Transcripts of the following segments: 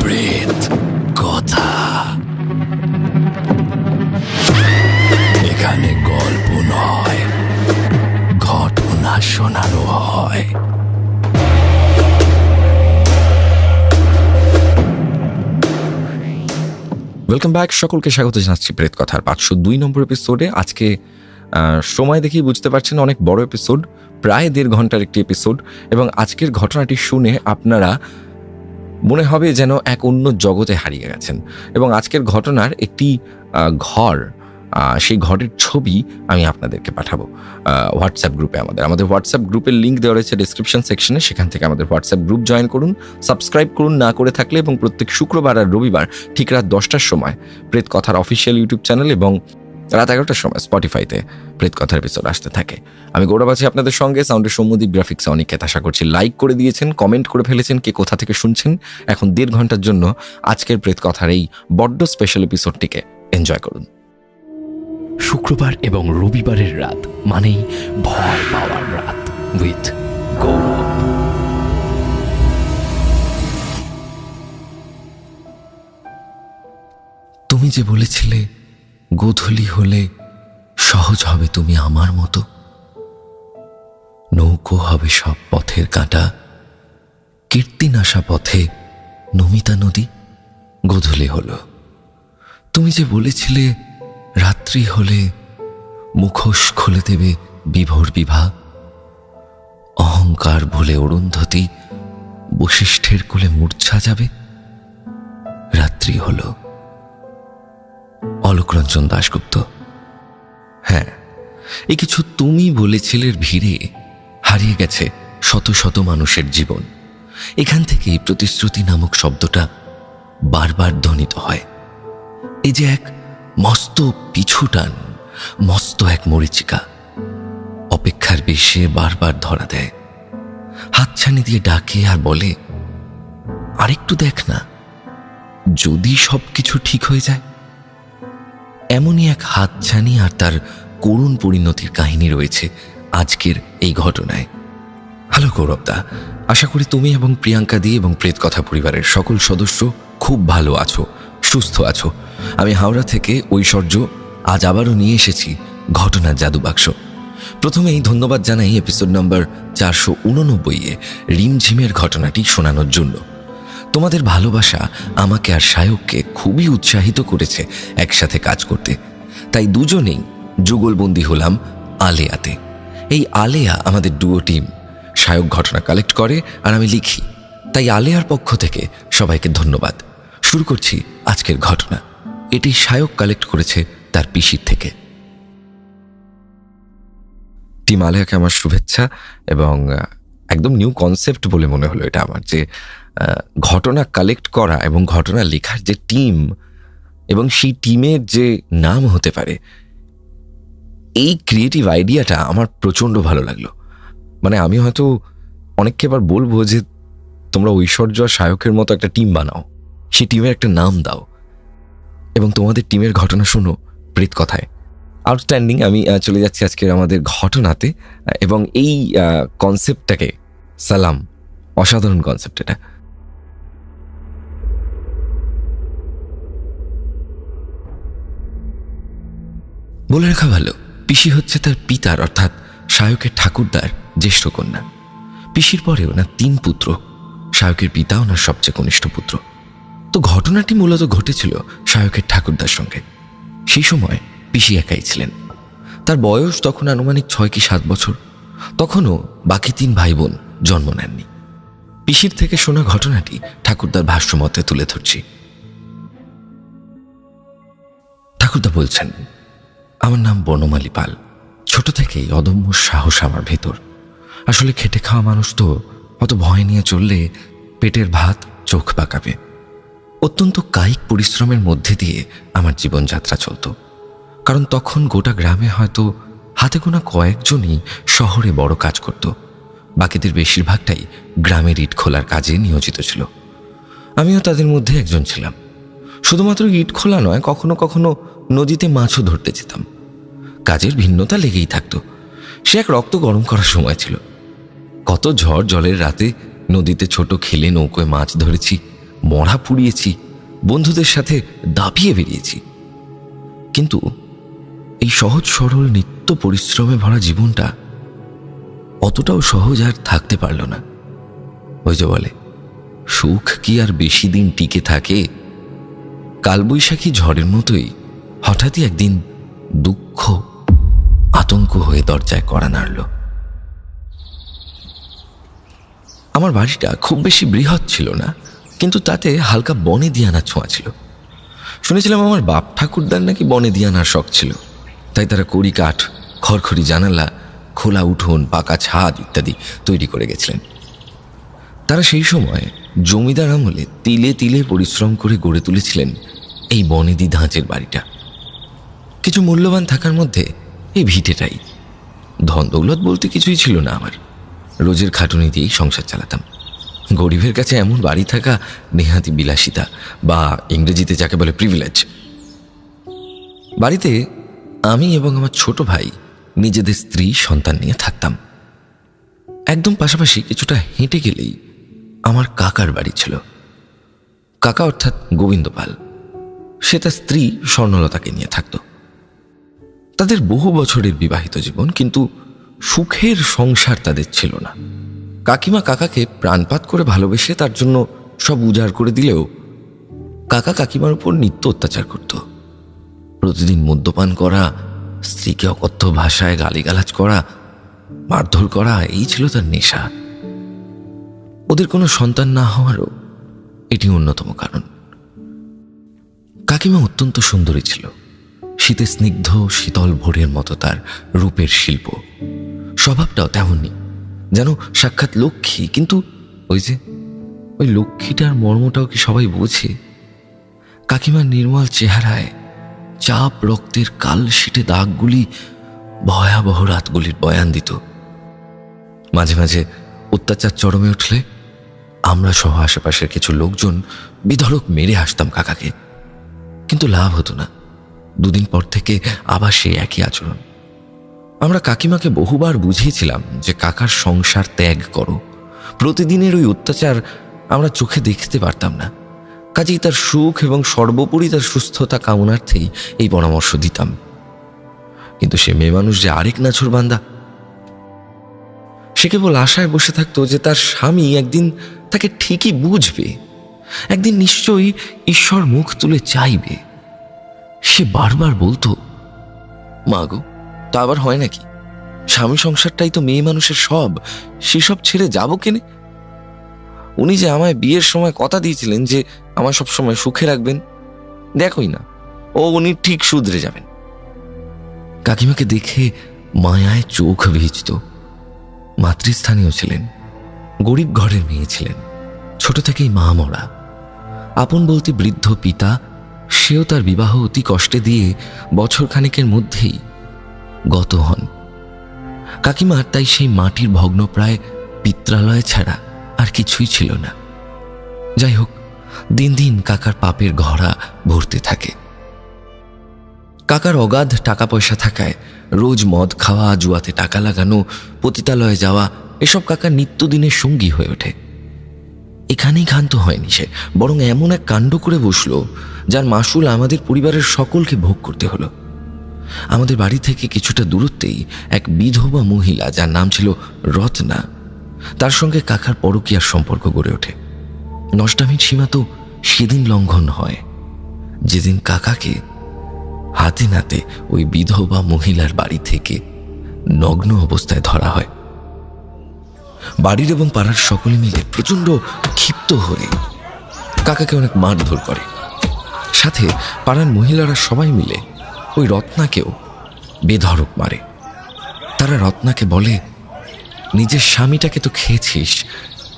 প্রেত কথা। এখানে গল্প নয়, ঘটনা শোনানো হয়। ওয়েলকাম ব্যাক, সকলকে স্বাগত জানাচ্ছি প্রেত কথার 502 নম্বর এপিসোডে। আজকে সময় দেখেই বুঝতে পারছেন অনেক বড় এপিসোড, প্রায় 1.5 ঘন্টার একটি এপিসোড। এবং আজকের ঘটনাটি শুনে আপনারা মনে হবে যেন এক অন্য জগতে হারিয়ে গেছেন। এবং আজকের ঘটনার একটি ঘর, সেই ঘরের ছবি আমি আপনাদেরকে পাঠাবো হোয়াটসঅ্যাপ গ্রুপে। আমাদের হোয়াটসঅ্যাপ গ্রুপের লিঙ্ক দেওয়া রয়েছে ডিসক্রিপশন সেকশনে, সেখান থেকে আমাদের হোয়াটসঅ্যাপ গ্রুপ জয়েন করুন, সাবস্ক্রাইব করুন না করে থাকলে, এবং প্রত্যেক শুক্রবার আর রবিবার ঠিক রাত 10টার সময় প্রেত কথার অফিসিয়াল ইউটিউব চ্যানেল এবং রাত 11টার সময় স্পটিফাইতে প্রেত কথার এপিসোড আসতে থাকে। আমি গৌরব আছি আপনাদের সঙ্গে। সাউন্ডের সৌম্যদীপ গ্রাফিক্সে অনেককে আশা করছি লাইক করে দিয়েছেন, কমেন্ট করে ফেলেছেন কে কোথা থেকে শুনছেন। এখন 1.5 ঘন্টার জন্য আজকের প্রেত কথার এই বড্ড স্পেশাল এপিসোডটিকে এনজয় করুন। শুক্রবার এবং রবিবারের রাত মানেই ভয় পাওয়ার রাত উইথ গৌরব। তুমি যে বলেছিলে গোধূলি হলে সহজ হবে তুমি আমার মতো, নৌকো হবে সব পথের কাঁটা, কীর্তিনাশা পথে নমিতা নদী। গোধূলি হলো। তুমি যে বলেছিলে রাত্রি হলে মুখোশ খুলে দেবে বিভোর বিভা, অহংকার ভুলে অরুন্ধতী বশিষ্ঠের কোলে মূর্ছা যাবে। রাত্রি হলো। অলোকরঞ্জন দাশগুপ্ত। হ্যাঁ, এই কিছু তুমি বলেছিলের ভিড়ে হারিয়ে গেছে শত শত মানুষের জীবন। এখান থেকেই প্রতিশ্রুতি নামক শব্দটা বারবার ধ্বনিত হয়। এই যে এক মস্ত পিছুটান, মস্ত এক মরীচিকা অপেক্ষার বেশে বারবার ধরা দেয়, হাতছানি দিয়ে ডাকে আর বলে, আরেকটু দেখ না, যদি সবকিছু ঠিক হয়ে যায়। এমনই এক হাতছানি আর তার করুণ পরিণতির কাহিনী রয়েছে আজকের এই ঘটনায়। হ্যালো গৌরবদা, আশা করি তুমি এবং প্রিয়াঙ্কা দি এবং প্রেত কথা পরিবারের সকল সদস্য খুব ভালো আছো, সুস্থ আছো। আমি হাওড়া থেকে ঐশ্বর্য আজ আবারও নিয়ে এসেছি ঘটনার জাদুবাক্স। প্রথমেই ধন্যবাদ জানাই এপিসোড নম্বর 489-এ রিমঝিমের ঘটনাটি শোনানোর জন্য। তোমাদের ভালোবাসা আমাকে আর সায়ককে খুবই উৎসাহিত করেছে একসাথে কাজ করতে। তাই দুজনেই যুগলবন্দি হলাম আলেয়াতে। এই আলেয়া আমাদের ডুও টিম। সায়ক ঘটনা কালেক্ট করে আর আমি লিখি, তাই আলেয়ার পক্ষ থেকে সবাইকে ধন্যবাদ। শুরু করছি আজকের ঘটনা। এটি সায়ক কালেক্ট করেছে তার পিসির থেকে। টিম আলেয়াকে আমার শুভেচ্ছা, এবং একদম নিউ কনসেপ্ট বলে মনে হলো এটা আমার, যে ঘটনা কালেক্ট করা এবং ঘটনা লেখার যে টিম এবং সেই টিমের যে নাম হতে পারে, এই ক্রিয়েটিভ আইডিয়াটা আমার প্রচণ্ড ভালো লাগলো। মানে আমি হয়তো অনেককে এবার বলবো যে তোমরা ঐশ্বর্য আর সায়কের মতো একটা টিম বানাও, সেই টিমের একটা নাম দাও, এবং তোমাদের টিমের ঘটনা শোনো প্রেত কথায়। আউটস্ট্যান্ডিং। আমি চলে যাচ্ছি আজকের আমাদের ঘটনাতে, এবং এই কনসেপ্টটাকে সালাম, অসাধারণ কনসেপ্ট এটা। বলে রাখা ভালো, পিসি হচ্ছে তার পিতার অর্থাৎ সায়কের ঠাকুরদার জ্যেষ্ঠ কন্যা। পিসির পরেও না 3 পুত্র, সায়কের পিতা ওনার সবচেয়ে কনিষ্ঠ পুত্র। তো ঘটনাটি মূলত ঘটেছিল সায়কের ঠাকুরদার সঙ্গে। সেই সময় পিসি একাই ছিলেন। তার বয়স তখন আনুমানিক 6 কি 7 বছর। তখনও বাকি 3 ভাই বোন জন্ম নেননি। পিসির থেকে শোনা ঘটনাটি ঠাকুরদার ভাষ্যমতে তুলে ধরছি। ঠাকুরদা বলছেন, আমার নাম বনমালী পাল। ছোট থেকেই অদম্য সাহস আমার ভেতর। আসলে খেটে খাওয়া মানুষ তো, অত ভয় নিয়ে চললে পেটের ভাত চোখ পাকাবে। অত্যন্ত কায়িক পরিশ্রমের মধ্যে দিয়ে আমার জীবনযাত্রা চলত। কারণ তখন গোটা গ্রামে হয়তো হাতে গোনা কয়েকজনই শহরে বড় কাজ করত, বাকিদের বেশিরভাগটাই গ্রামের ইট খোলার কাজে নিয়োজিত ছিল। আমিও তাদের মধ্যে একজন ছিলাম। শুধুমাত্র ইট খোলা নয়, কখনো কখনো নদীতে মাছও ধরতে যেতাম। কাজের ভিন্নতা লেগেই থাকতো। সে এক রক্ত গরম করার সময় ছিল। কত ঝড় জলের রাতে নদীতে ছোট খেলে নৌকোয় মাছ ধরেছি, মরা পুড়িয়েছি, বন্ধুদের সাথে দাপিয়ে বেরিয়েছি। কিন্তু এই সহজ সরল নিত্য পরিশ্রমে ভরা জীবনটা অতটাও সহজ আর থাকতে পারল না। ওই যে বলে, সুখ কি আর বেশি দিন টিকে থাকে? কালবৈশাখী ঝড়ের মতোই হঠাৎই একদিন দুঃখ আতঙ্ক হয়ে দরজায় কড়া নাড়ল। আমার বাড়িটা খুব বেশি বৃহৎ ছিল না, কিন্তু তাতে হালকা বনে দিয়ানার ছোঁয়া ছিল। শুনেছিলাম আমার বাপ ঠাকুরদার নাকি বনে দিয়ানার শখ ছিল, তাই তারা কড়ি কাঠ, খড়খড়ি জানালা, খোলা উঠোন, পাকা ছাদ ইত্যাদি তৈরি করে গেছিলেন। তারা সেই সময় জমিদার আমলে তিলে তিলে পরিশ্রম করে গড়ে তুলেছিলেন এই বনেদি ধাঁচের বাড়িটা। কিছু মূল্যবান থাকার মধ্যে এই ভিটেটাই। ধন দৌলত বলতে কিছুই ছিল না আমার, রোজের খাটুনি দিয়েই সংসার চালাতাম। গরিবের কাছে এমন বাড়ি থাকা নেহাতি বিলাসিতা, বা ইংরেজিতে যাকে বলে প্রিভিলেজ। বাড়িতে আমি এবং আমার ছোট ভাই নিজেদের স্ত্রী সন্তান নিয়ে থাকতাম। একদম পাশাপাশি কিছুটা হেঁটে গেলেই আমার কাকার বাড়ি ছিল। কাকা অর্থাৎ গোবিন্দ পাল, সে তার স্ত্রী স্বর্ণলতাকে নিয়ে থাকত। তাদের বহু বছরের বিবাহিত জীবন, কিন্তু সুখের সংসার তাদের ছিল না। কাকিমা কাকাকে প্রাণপাত করে ভালোবেসে তার জন্য সব উজাড় করে দিলেও কাকা কাকিমার উপর নিত্য অত্যাচার করত। প্রতিদিন মদ্যপান করা, স্ত্রীকে অকথ্য ভাষায় গালিগালাজ করা, মারধর করা, এই ছিল তার নেশা। ওদের কোনো সন্তান না হওয়ারও এটি অন্যতম কারণ। কাকিমা অত্যন্ত সুন্দরী ছিল, শীতে স্নিগ্ধ শীতল ভোরের মতো তার রূপের শিল্প। স্বভাবটাও তেমনই, যেন সাক্ষাৎ লক্ষ্মী। কিন্তু ওই লক্ষ্মীটার মর্মটাও কি সবাই বোঝে? কাকিমার নির্মল চেহারায় চাপ রক্তের কালশিটে দাগগুলি ভয়াবহ রাতগুলির বয়ান দিত। মাঝে মাঝে অত্যাচার চরমে উঠলে আমরা সহ আশেপাশের কিছু লোকজন বিধড়ক মেরে আসতাম কাকাকে, কিন্তু লাভ হতো না। দুদিন পর থেকে আবার সেই একই আচরণ। আমরা কাকিমাকে বহুবার বুঝিয়েছিলাম যে কাকার সংসার ত্যাগ করো। প্রতিদিনের ওই অত্যাচার আমরা চোখে দেখতে পারতাম না, কাজেই তার সুখ এবং সর্বোপরি তার সুস্থতা কামনার্থেই এই পরামর্শ দিতাম। কিন্তু সে মেয়ে মানুষ যে আরেক নাছর বান্দা। সে কেবল আশায় বসে থাকতো যে তার স্বামী একদিন তাকে ঠিকই বুঝবে, একদিন নিশ্চয়ই ঈশ্বর মুখ তুলে চাইবে। সে বারবার বলতো, মা গো, তা আবার হয় নাকি? স্বামী সংসারটাই তো মেয়ে মানুষের সব, সেসব ছেড়ে যাব কেনে? উনি যে আমায় বিয়ের সময় কথা দিয়েছিলেন যে আমায় সবসময় সুখে রাখবেন, দেখোই না, উনি ঠিক শুধরে যাবেন। কাকিমাকে দেখে মায়ায় চোখ ভিজত। মাতৃস্থানীয় ছিলেন, গরিব ঘরের মেয়ে ছিলেন, ছোট থেকেই মা মরা। আপন বলতে বৃদ্ধ পিতা, সেও তার বিবাহ অতি কষ্টে দিয়ে বছরখানেকের মধ্যেই গত হন। কাকিমার তাই সেই মাটির ভগ্নপ্রায় পিত্রালয় ছাড়া আর কিছুই ছিল না। যাই হোক, দিন দিন কাকার পাপের ঘড়া ভরতে থাকে। কাকার অগাধ টাকা পয়সা থাকায় রোজ মদ খাওয়া, জুয়াতে টাকা লাগানো, পতিতালয়ে যাওয়া, এসব কাকার নিত্যদিনের সঙ্গী হয়ে ওঠে। এখানেই ক্ষান্ত হয়নি সে, বরং এমন এক কাণ্ড করে বসল যার মাসুল আমাদের পরিবারের সকলকে ভোগ করতে হলো। আমাদের বাড়ি থেকে কিছুটা দূরত্বেই এক বিধবা মহিলা, যার নাম ছিল রত্না, তার সঙ্গে কাকার পরকীয়ার সম্পর্ক গড়ে ওঠে। নষ্টামির সীমা তো সেদিন লঙ্ঘন হয় যেদিন কাকাকে হাতে নাতে ওই বিধবা মহিলার বাড়ি থেকে নগ্ন অবস্থায় ধরা হয়। বাড়ির এবং পাড়ার সকলে মিলে প্রচণ্ড ক্ষিপ্ত হয়ে কাকাকে অনেক মারধর করে। সাথে পাড়ার মহিলারা সবাই মিলে ওই রত্নাকেও বেধড়ক মারে। তারা রত্নাকে বলে, নিজের স্বামীটাকে তো খেয়েছিস,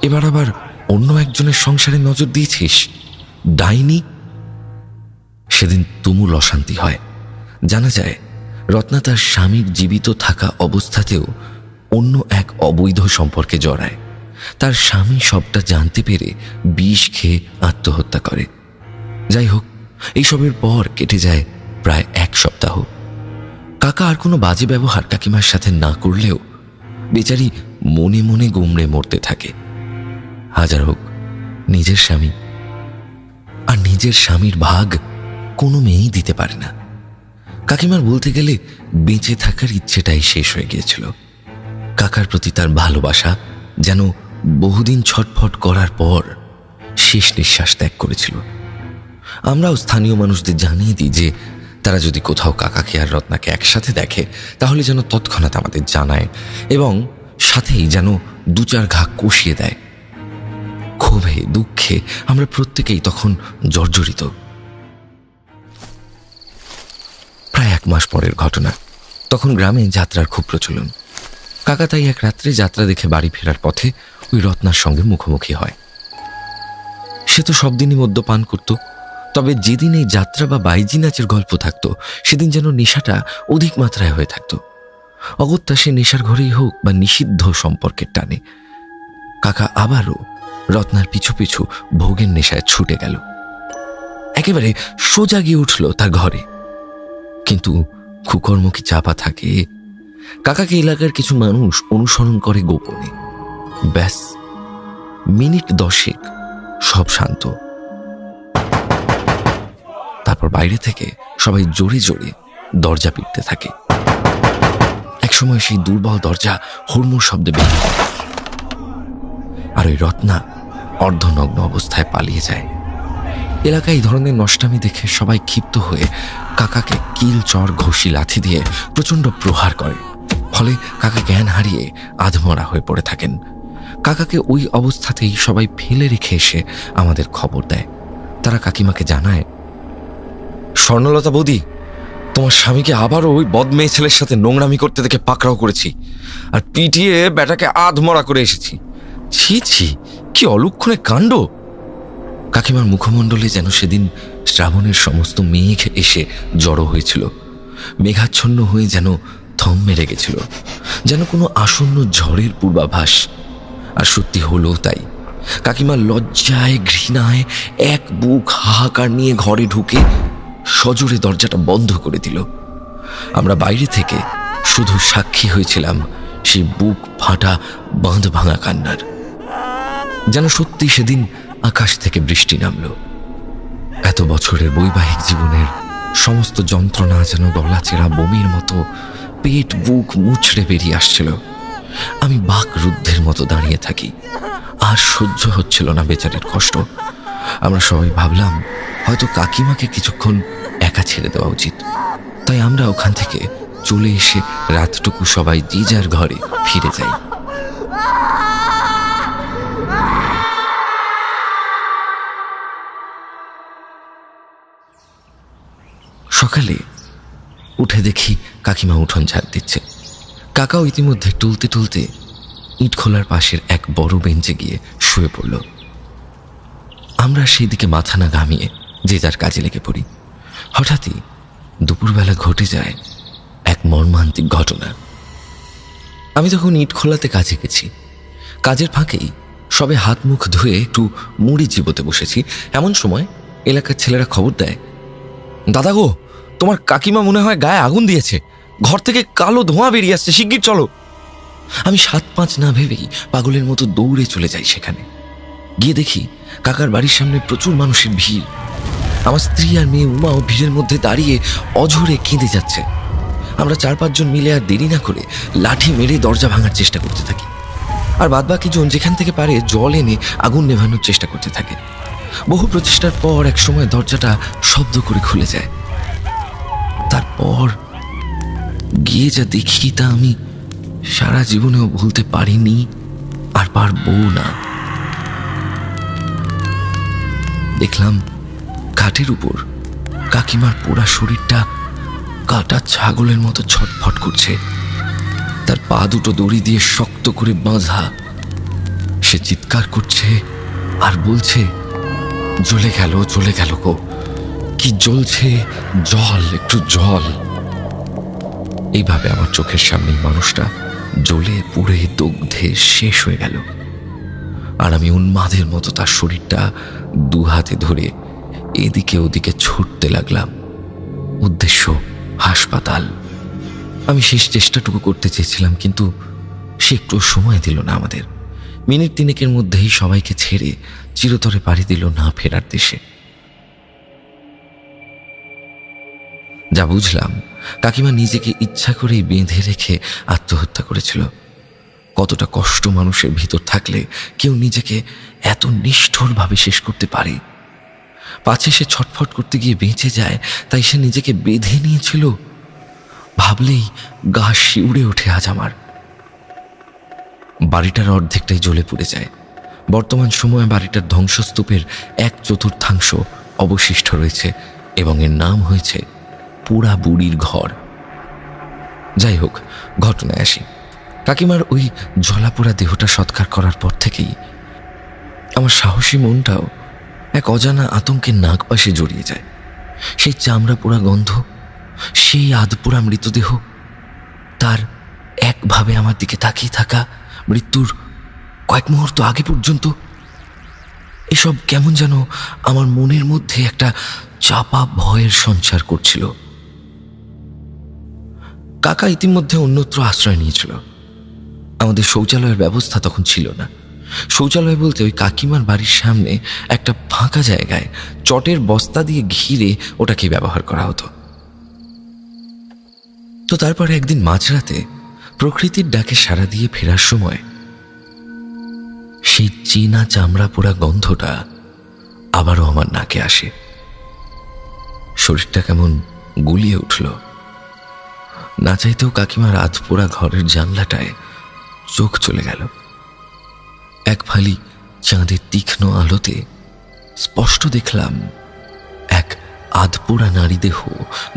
এবার আবার অন্য একজনের সংসারে নজর দিয়েছিস, ডাইনি। সেদিন তুমুল অশান্তি হয়। জানা যায় রত্না তার স্বামীর জীবিত থাকা অবস্থাতেও অন্য এক অবৈধ সম্পর্কে জড়ায়। তার স্বামী সবটা জানতে পেরে বিষ খেয়ে আত্মহত্যা করে। যাই হোক, এইসবের পর কেটে যায় প্রায় 1 সপ্তাহ। কাকা আর কোনো বাজে ব্যবহার কাকিমার সাথে না করলেও বেচারি মনে মনে গুমড়ে মরতে থাকে। হাজার হোক, নিজের স্বামী নিজের স্বামীর ভাগ কোনো মেয়েই দিতে পারে না। কাকিমার বলতে গেলে বেঁচে থাকার ইচ্ছেটাই শেষ হয়ে গিয়েছিল। কাকার প্রতি তার ভালোবাসা যেন বহুদিন ছটফট করার পর শেষ নিঃশ্বাস ত্যাগ করেছিল। আমরাও স্থানীয় মানুষদের জানিয়ে দিই যে তারা যদি কোথাও কাকাকে আর রত্নাকে একসাথে দেখে তাহলে যেন তৎক্ষণাৎ আমাদের জানায় এবং সাথেই যেন 2-4 ঘা কষিয়ে দেয়। ক্ষোভে দুঃখে আমরা প্রত্যেকেই তখন জর্জরিত। প্রায় 1 মাস পরের ঘটনা। তখন গ্রামে যাত্রার খুব প্রচলন। কাকা তাই এক রাত্রে যাত্রা দেখে বাড়ি ফেরার পথে ওই রত্নার সঙ্গে মুখোমুখি হয়। সে তো সব দিনই মদ্যপান করত, তবে যেদিন এই যাত্রা বা বাইজি নাচের গল্প থাকতো সেদিন যেন নেশাটা অধিক মাত্রায় হয়ে থাকতো। অগত্যা সে নেশার ঘরেই হোক বা নিষিদ্ধ সম্পর্কের টানে কাকা আবারও রত্নার পিছু পিছু ভোগের নেশায় ছুটে গেল। একেবারে সোজা গিয়ে উঠল তার ঘরে। কিন্তু কুকর্ম কি চাপা থাকে? কাকাকে এলাকার কিছু মানুষ অনুসরণ করে গোপনে। ব্যাস, মিনিট 10 সব শান্ত। তারপর বাইরে থেকে সবাই জোরে জোরে দরজা পিটতে থাকে। একসময় সেই দুর্বল দরজা হুড়মুড় শব্দে ভেঙে যায়, আর ওই রত্না অর্ধনগ্ন অবস্থায় পালিয়ে যায়। এলাকায় এই ধরনের নষ্টামি দেখে সবাই ক্ষিপ্ত হয়ে কাকাকে কিল, চর, ঘষি, লাথি দিয়ে প্রচণ্ড প্রহার করে। ফলে কাকা জ্ঞান হারিয়ে আধমরা হয়ে পড়ে থাকেন। কাকাকে ওই অবস্থাতেই সবাই ফেলে রেখে এসে আমাদের খবর দেয়। তারা কাকিমাকে জানায়, স্বর্ণলতা বৌদি, তোমার স্বামীকে আবারও ওই বদমেয়ে ছেলের সাথে নোংরামি করতে দেখে পাকড়াও করেছি, আর পিটিয়ে ব্যাটাকে আধমরা করে এসেছি। ছি ছি, কি অলক্ষণে কাণ্ড! কাকিমার মুখমণ্ডলে যেন সেদিন শ্রাবণের সমস্ত মেঘ এসে জড়ো হয়েছিল। মেঘাচ্ছন্ন হয়ে যেন থম মেরে গেছিল, যেন কোনো আসন্ন ঝড়ের পূর্বাভাস। আর সত্যি হলো তাই। কাকিমা লজ্জায় ঘৃণায় এক বুক হাহাকার নিয়ে ঘরে ঢুকে সজোরে দরজাটা বন্ধ করে দিল। আমরা বাইরে থেকে শুধু সাক্ষী হয়েছিলাম সেই বুক ফাটা বাঁধ ভাঙা কান্নার। যেন সত্যি সেদিন আকাশ থেকে বৃষ্টি নামল। এত বছরের বৈবাহিক জীবনের সমস্ত যন্ত্রণা যেন গলাচেরা বমির মতো পেট বুক মুচড়ে বেরিয়ে আসছিল। আমি বাকরুদ্ধের মতো দাঁড়িয়ে থাকি। আর সহ্য হচ্ছিল না বেচারির কষ্ট। আমরা সবাই ভাবলাম হয়তো কাকিমাকে কিছুক্ষণ একা ছেড়ে দেওয়া উচিত। তাই আমরা ওখান থেকে চলে এসে রাতটুকু সবাই যে যার ঘরে ফিরে যাই। সকালে উঠে দেখি কাকিমা উঠোন ঝাড় দিচ্ছে। কাকাও ইতিমধ্যে টুলতে টুলতে ইট খোলার পাশের এক বড় বেঞ্চে গিয়ে শুয়ে পড়ল। আমরা সেই দিকে মাথা না ঘামিয়ে যে যার কাজে লেগে পড়ি। হঠাৎই দুপুরবেলা ঘটে যায় এক মর্মান্তিক ঘটনা। আমি তখন ইট খোলাতে কাজে গেছি। কাজের ফাঁকেই সবে হাত মুখ ধুয়ে একটু মুড়ি চিবোতে বসেছি। এমন সময় এলাকার ছেলেরা খবর দেয়, দাদা গো, তোমার কাকিমা মনে হয় গায়ে আগুন দিয়েছে, ঘর থেকে কালো ধোঁয়া বেরিয়ে আসছে, শিগগির চলো। আমি 7-5 না ভেবেই পাগলের মতো দৌড়ে চলে যাই সেখানে। গিয়ে দেখি কাকার বাড়ির সামনে প্রচুর মানুষের ভিড়। আমার স্ত্রী আর মেয়ে উমাও ভিড়ের মধ্যে দাঁড়িয়ে অঝরে কেঁদে যাচ্ছে। আমরা 4-5 জন মিলে আর দেরি না করে লাঠি মেরে দরজা ভাঙার চেষ্টা করতে থাকি, আর বাদবাকি জন যেখান থেকে পারে জল এনে আগুন নেভানোর চেষ্টা করতে থাকে। বহু প্রচেষ্টার পর এক সময় দরজাটা শব্দ করে খুলে যায়। তারপর গিয়ে যা দেখি তা আমি সারা জীবনেও ভুলতে পারিনি, আর পারবো না। দেখলাম খাটের উপর কাকিমার পোড়া শরীরটা কাটা ছাগলের মতো ছটফট করছে। তার পা দুটো দড়ি দিয়ে শক্ত করে বাঁধা। সে চিৎকার করছে আর বলছে, জ্বলে গেল, জ্বলে গেল গো, কি জ্বলছে, জল, একটু জল। এইভাবে আমার চোখের সামনে মানুষটা জ্বলে পুড়ে দগ্ধে শেষ হয়ে গেল। আর আমি উন্মাদের মতো তার শরীরটা 2 হাতে ধরে এদিকে ওদিকে ছুটতে লাগলাম। উদ্দেশ্য হাসপাতাল। আমি শেষ চেষ্টাটুকু করতে চেয়েছিলাম, কিন্তু সে একটু সময় দিল না আমাদের। মিনিট 3 মধ্যেই সবাইকে ছেড়ে চিরতরে পাড়ি দিল না ফেরার দেশে। যা বুঝলাম, কাকিমা নিজেকে ইচ্ছা করেই বেঁধে রেখে আত্মহত্যা করেছিল। কতটা কষ্ট মানুষের ভিতর থাকলে কেউ নিজেকে এত নিষ্ঠুরভাবে শেষ করতে পারে। পাছে সে ছটফট করতে গিয়ে বেঁচে যায়, তাই সে নিজেকে বেঁধে নিয়েছিল। ভাবলেই গা শিউড়ে ওঠে আজ আমার। বাড়িটার অর্ধেকটাই জ্বলে পুড়ে যায়। বর্তমান সময়ে বাড়িটার ধ্বংসস্তূপের 1/4 অবশিষ্ট রয়েছে এবং এর নাম হয়েছে পোড়া বুড়ির ঘর। যাই হোক, ঘটনায় আসি। কাকিমার ওই জ্বলাপোড়া দেহটা সৎকার করার পর থেকেই আমার সাহসী মনটাও এক অজানা আতঙ্কের নাগপাশে জড়িয়ে যায়। সেই চামড়া পোড়া গন্ধ, সেই আধপোড়া মৃতদেহ, তার একভাবে আমার দিকে তাকিয়ে থাকা মৃত্যুর কয়েক মুহূর্ত আগে পর্যন্ত, এসব কেমন যেন আমার মনের মধ্যে একটা চাপা ভয়ের সঞ্চার করছিল। কাকা ইতিমধ্যে অন্যত্র আশ্রয় নিয়েছিল। আমাদের শৌচালয়ের ব্যবস্থা তখন ছিল না। শৌচালয় বলতে ওই কাকিমার বাড়ির সামনে একটা ফাঁকা জায়গায় চটের বস্তা দিয়ে ঘিরে ওটাকে ব্যবহার করা হতো। তো তারপরে একদিন মাঝরাতে প্রকৃতির ডাকে সাড়া দিয়ে ফেরার সময় সেই চেনা চামড়া পোড়া গন্ধটা আবারও আমার নাকে আসে। শরীরটা কেমন গুলিয়ে উঠল। না চাইতেও কাকিমার আধপোড়া ঘরের জানলাটায় চোখ চলে গেল। এক ফালি চাঁদের তীক্ষ্ণ আলোতে স্পষ্ট দেখলাম এক আধপোড়া নারী দেহ,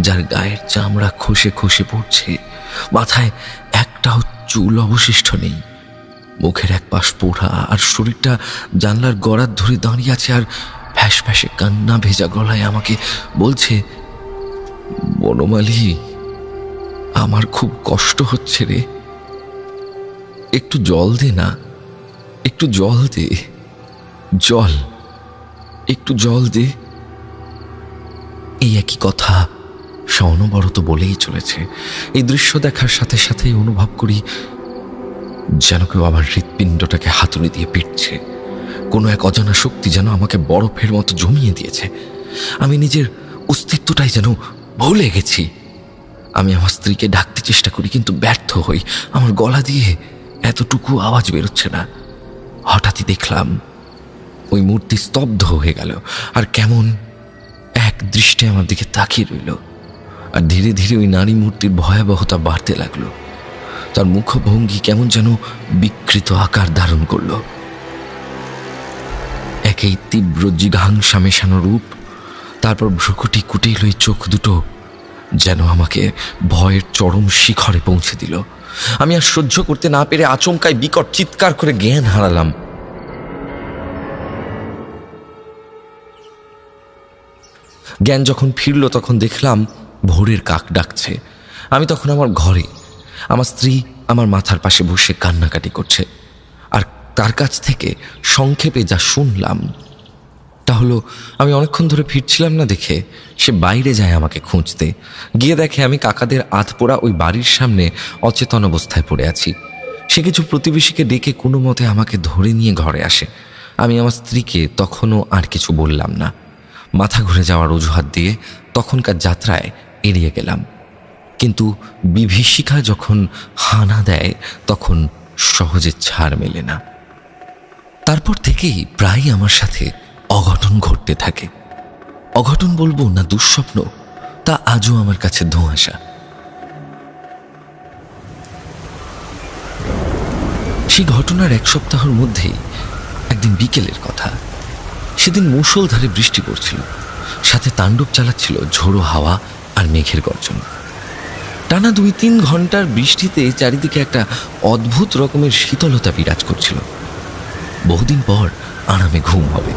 যার গায়ের চামড়া খসে খসে পড়ছে। মাথায় একটাও চুল অবশিষ্ট নেই। মুখের এক পাশ পোড়া, আর শরীরটা জানলার গড়ার ধরে দাঁড়িয়ে আছে আর ফ্যাস ফ্যাসে কান্না ভেজা গলায় আমাকে বলছে, বনমালী, আমার খুব কষ্ট হচ্ছে রে, একটু জল দে না, একটু জল দে, জল, একটু জল দে। এই একই কথা সে অনবরত বলেই চলেছে। এই দৃশ্য দেখার সাথে সাথেই অনুভব করি যেন কেউ আমার হৃৎপিণ্ডটাকে হাতুড়ি দিয়ে পিটছে। কোনো এক অজানা শক্তি যেন আমাকে বরফের মতো জমিয়ে দিয়েছে। আমি নিজের অস্তিত্বটাই যেন ভুলে গেছি। আমি আমার স্ত্রীকে ডাকতে চেষ্টা করি, কিন্তু ব্যর্থ হই। আমার গলা দিয়ে এতটুকু আওয়াজ বেরোচ্ছে না। হঠাৎই দেখলাম ওই মূর্তি স্তব্ধ হয়ে গেল, আর কেমন এক দৃষ্টে আমার দিকে তাকিয়ে রইল। আর ধীরে ধীরে ওই নারী মূর্তির ভয়াবহতা বাড়তে লাগলো। তার মুখভঙ্গি কেমন যেন বিকৃত আকার ধারণ করল। একেই তীব্র জিঘাংসা মেশানো রূপ, তারপর ভ্রুকুটি কুটিল ওই চোখ দুটো যেন আমাকে ভয়ের চরম শিখরে পৌঁছে দিল। আমি আর সহ্য করতে না পেরে আচমকায় বিকট চিৎকার করে জ্ঞান হারালাম। জ্ঞান যখন ফিরল তখন দেখলাম ভোরের কাক ডাকছে। আমি তখন আমার ঘরে, আমার স্ত্রী আমার মাথার পাশে বসে কান্নাকাটি করছে। আর তার কাছ থেকে সংক্ষেপে যা শুনলাম তা হলো, আমি অনেকক্ষণ ধরে ফিরছিলাম না দেখে সে বাইরে যায় আমাকে খুঁজতে। গিয়ে দেখে আমি কাকাদের আধপোড়া ওই বাড়ির সামনে অচেতন অবস্থায় পড়ে আছি। সে কিছু প্রতিবেশীকে ডেকে কোনো মতে আমাকে ধরে নিয়ে ঘরে আসে। আমি আমার স্ত্রীকে তখনও আর কিছু বললাম না। মাথা ঘুরে যাওয়ার অজুহাত দিয়ে তখনকার যাত্রায় এড়িয়ে গেলাম। কিন্তু বিভীষিকা যখন হানা দেয় তখন সহজে ছাড় মেলে না। তারপর থেকেই প্রায় আমার সাথে অঘটন ঘটতে থাকে। অঘটন বলবো না দুঃস্বপ্ন, তা আজও আমার কাছে ধোঁয়াশা। সেই ঘটনার 1 সপ্তাহের মধ্যেই একদিন বিকেলের কথা। সেদিন মুষলধারে বৃষ্টি পড়ছিল, সাথে তাণ্ডব চালাচ্ছিল ঝোড়ো হাওয়া আর মেঘের গর্জন। টানা 2-3 ঘন্টার বৃষ্টিতে চারিদিকে একটা অদ্ভুত রকমের শীতলতা বিরাজ করছিল। বহুদিন পর আরামে ঘুম হবে,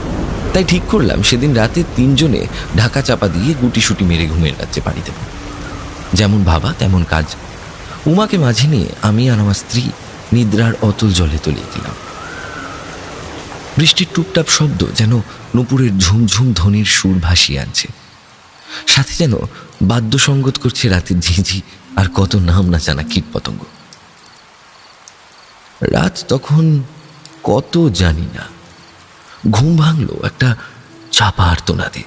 তাই ঠিক করলাম সেদিন রাতে 3 জনে ঢাকা চাপা দিয়ে গুটিসুটি মেরে ঘুমের রাজ্যে পাড়ি দেব। যেমন ভাবা তেমন কাজ। উমাকে মাঝে নিয়ে আমি আর আমার স্ত্রী নিদ্রার অতল জলে তলিয়ে দিলাম। বৃষ্টির টুপটাপ শব্দ যেন নুপুরের ঝুমঝুম ধ্বনির সুর ভাসিয়ে আনছে। সাথে যেন বাদ্যসঙ্গত করছে রাতের ঝিঝি আর কত নাম না জানা কীটপতঙ্গ। রাত তখন কত জানি না। ঘুম ভাঙল একটা চাপা আর্তনাদে।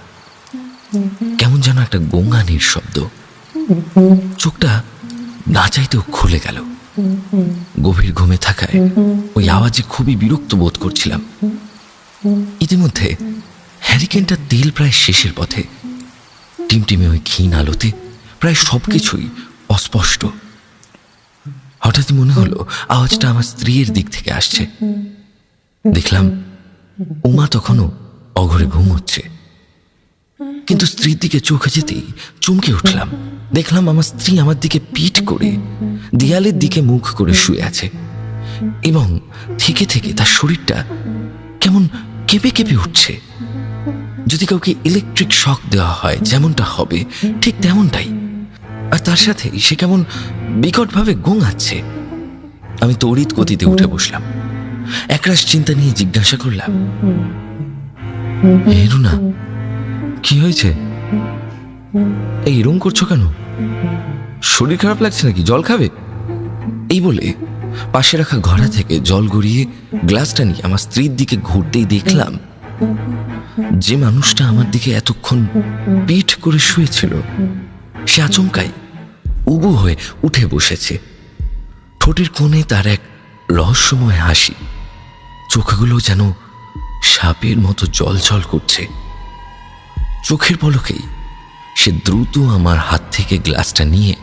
কেমন যেন একটা গোঙানির শব্দ। চোখটা না চাইতেও খুলে গেল। গভীর ঘুমে থাকায় ওই আওয়াজে খুবই বিরক্ত বোধ করছিলাম। ইতিমধ্যে হ্যারিকেনটা তেল প্রায় শেষের পথে। টিমটিমে ওই ক্ষীণ আলোতে প্রায় সবকিছুই অস্পষ্ট। হঠাৎ মনে হলো আওয়াজটা আমার স্ত্রীর দিক থেকে আসছে। দেখলাম উমা তখনও অঘরে ঘুমোচ্ছে, কিন্তু স্ত্রীর দিকে চোখে যেতেই চমকে উঠলাম। দেখলাম আমার স্ত্রী আমার দিকে পিঠ করে দেয়ালের দিকে মুখ করে শুয়ে আছে এবং থেকে থেকে তার শরীরটা কেমন কেঁপে কেঁপে উঠছে। যদি কাউকে ইলেকট্রিক শক দেওয়া হয় যেমনটা হবে ঠিক তেমনটাই। আর তার সাথে সে কেমন বিকটভাবে গোঙাচ্ছে। আমি তড়িৎ গতিতে উঠে বসলাম। একরাশ চিন্তা নিয়ে জিজ্ঞাসা করলাম, রুনা, কি হয়েছে? এই এরম করছো কেন? শরীর খারাপ লাগছে নাকি? জল খাবে? এই বলে পাশে রাখা ঘড়া থেকে জল গড়িয়ে গ্লাসটা নিয়ে আমার স্ত্রীর দিকে ঘুরতেই দেখলাম যে মানুষটা আমার দিকে এতক্ষণ পিঠ করে শুয়েছিল সে আচমকাই উবু হয়ে উঠে বসেছে। ঠোঁটের কোণে তার এক রহস্যময় হাসি। চোখগুলো যেন সাপের মতো জলজল করছে। চোখের পলকেই সে দ্রুত আমার হাত থেকে গ্লাসটা নিয়ে